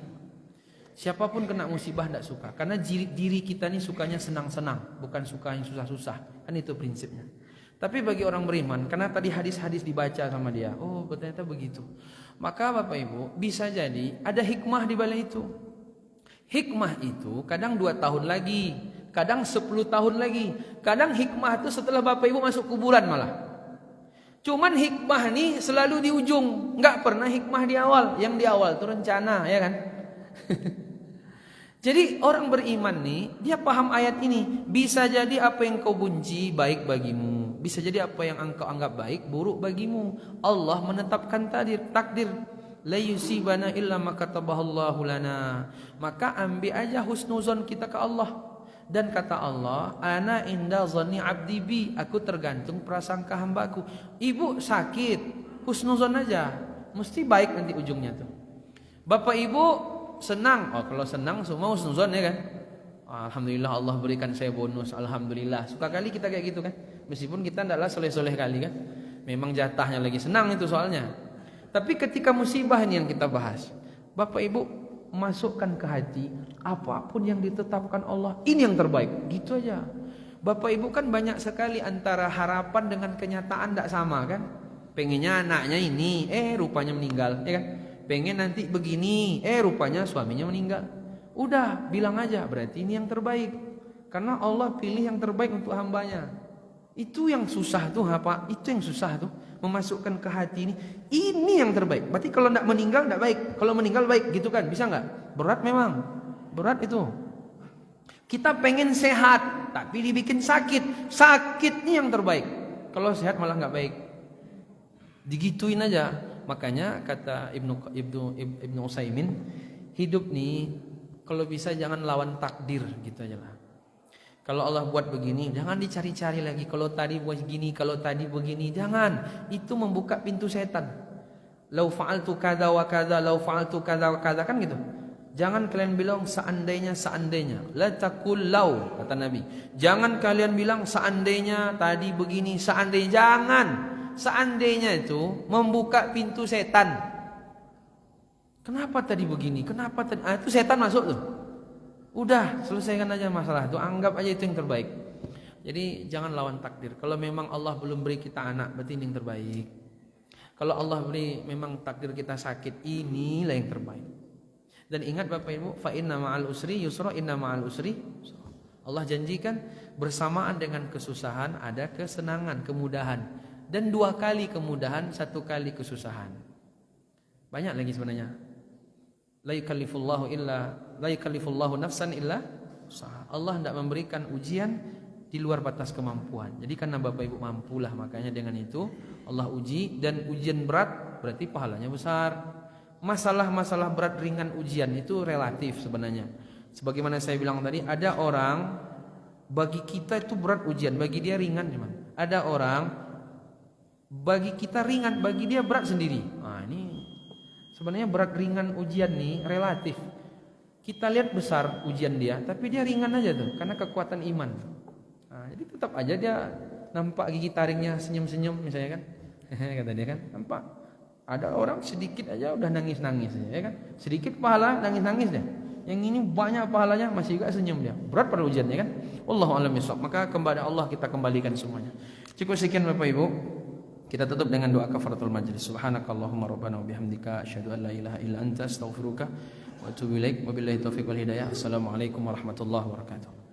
Siapapun kena musibah tidak suka. Karena diri kita ini sukanya senang-senang, bukan suka yang susah-susah. Kan itu prinsipnya. Tapi bagi orang beriman, karena tadi hadis-hadis dibaca sama dia, oh ternyata begitu. Maka Bapak Ibu, bisa jadi ada hikmah di balik itu. Hikmah itu kadang 2 tahun lagi, kadang 10 tahun lagi. Kadang hikmah itu setelah Bapak Ibu masuk kuburan malah. Cuman hikmah nih selalu di ujung, nggak pernah hikmah di awal. Yang di awal itu rencana, ya kan? Jadi orang beriman nih, dia paham ayat ini. Bisa jadi apa yang kau benci baik bagimu, bisa jadi apa yang engkau anggap baik buruk bagimu. Allah menetapkan takdir. La yusibana illa ma katabahallahu lana. Maka ambil aja husnuzon kita ke Allah. Dan kata Allah, ana inda zanni abdi bi, aku tergantung prasangka hambaku. Ibu sakit, husnuzon aja, mesti baik nanti ujungnya tuh. Bapak Ibu senang, oh kalau senang semua husnuzon, ya kan? Alhamdulillah Allah berikan saya bonus, alhamdulillah. Suka kali kita kayak gitu kan, meskipun kita tidaklah soleh-soleh kali kan. Memang jatahnya lagi senang itu soalnya. Tapi ketika musibah ini yang kita bahas, Bapak Ibu masukkan ke hati, apapun yang ditetapkan Allah ini yang terbaik, gitu aja. Bapak Ibu kan banyak sekali antara harapan dengan kenyataan tidak sama kan. Pengennya anaknya ini, rupanya meninggal, ya kan. Pengen nanti begini, rupanya suaminya meninggal. Udah bilang aja, berarti ini yang terbaik. Karena Allah pilih yang terbaik untuk hambanya. Itu yang susah tuh apa? Itu yang susah tuh, memasukkan ke hati ini yang terbaik. Berarti kalau tidak meninggal tidak baik, kalau meninggal baik, gitu kan? Bisa nggak? Berat memang, berat itu. Kita pengen sehat, tapi dibikin sakit. Sakitnya yang terbaik. Kalau sehat malah nggak baik. Digituin aja. Makanya kata Ibnu Utsaimin, hidup nih kalau bisa jangan lawan takdir, gitu aja lah. Kalau Allah buat begini, jangan dicari-cari lagi. Kalau tadi buat begini, kalau tadi begini, jangan. Itu membuka pintu setan. Lau fa'altu kada wa kada, lau fa'altu kada wa kada, kan gitu. Jangan kalian bilang seandainya. La taqul lau, kata Nabi. Jangan kalian bilang seandainya tadi begini, seandainya. Jangan. Seandainya itu membuka pintu setan. Kenapa tadi begini? Kenapa tadi? Itu setan masuk tuh. Udah, selesaikan aja masalah itu, anggap aja itu yang terbaik. Jadi jangan lawan takdir. Kalau memang Allah belum beri kita anak, berarti ini yang terbaik. Kalau Allah beri memang takdir kita sakit, inilah yang terbaik. Dan ingat Bapak Ibu, fa inna ma'al usri yusra, inna ma'al usri yusra. Allah janjikan bersamaan dengan kesusahan ada kesenangan, kemudahan. Dan 2 kali kemudahan, 1 kali kesusahan. Banyak lagi sebenarnya. La yukallifullahu nafsan illa usaha. Allah tidak memberikan ujian di luar batas kemampuan. Jadi karena Bapak Ibu mampulah, makanya dengan itu Allah uji. Dan ujian berat berarti pahalanya besar. Masalah-masalah berat ringan ujian itu relatif sebenarnya. Sebagaimana saya bilang tadi, ada orang Bagi kita itu berat ujian, bagi dia ringan cuman. Ada orang bagi kita ringan, bagi dia berat sendiri. Nah, ini sebenarnya berat ringan ujian nih relatif. Kita lihat besar ujian dia, tapi dia ringan aja tuh karena kekuatan iman. Nah, jadi tetap aja dia nampak gigi taringnya senyum-senyum misalnya kan. Kata dia kan, nampak. Ada orang sedikit aja udah nangis-nangis ya kan. Sedikit pahala nangis-nangis dia. Yang ini banyak pahalanya masih juga senyum dia. Berat pada ujiannya kan. Wallahu a'lam bishawab. Maka kepada Allah kita kembalikan semuanya. Cukup sekian Bapak Ibu. Kita tutup dengan doa kafaratul majlis. Subhanakallahumma rabbana wa bihamdika asyhadu an la ilaha illa anta astaghfiruka wa atubu ilaik. Wabillahi taufiq wal hidayah. Assalamualaikum warahmatullahi wabarakatuh.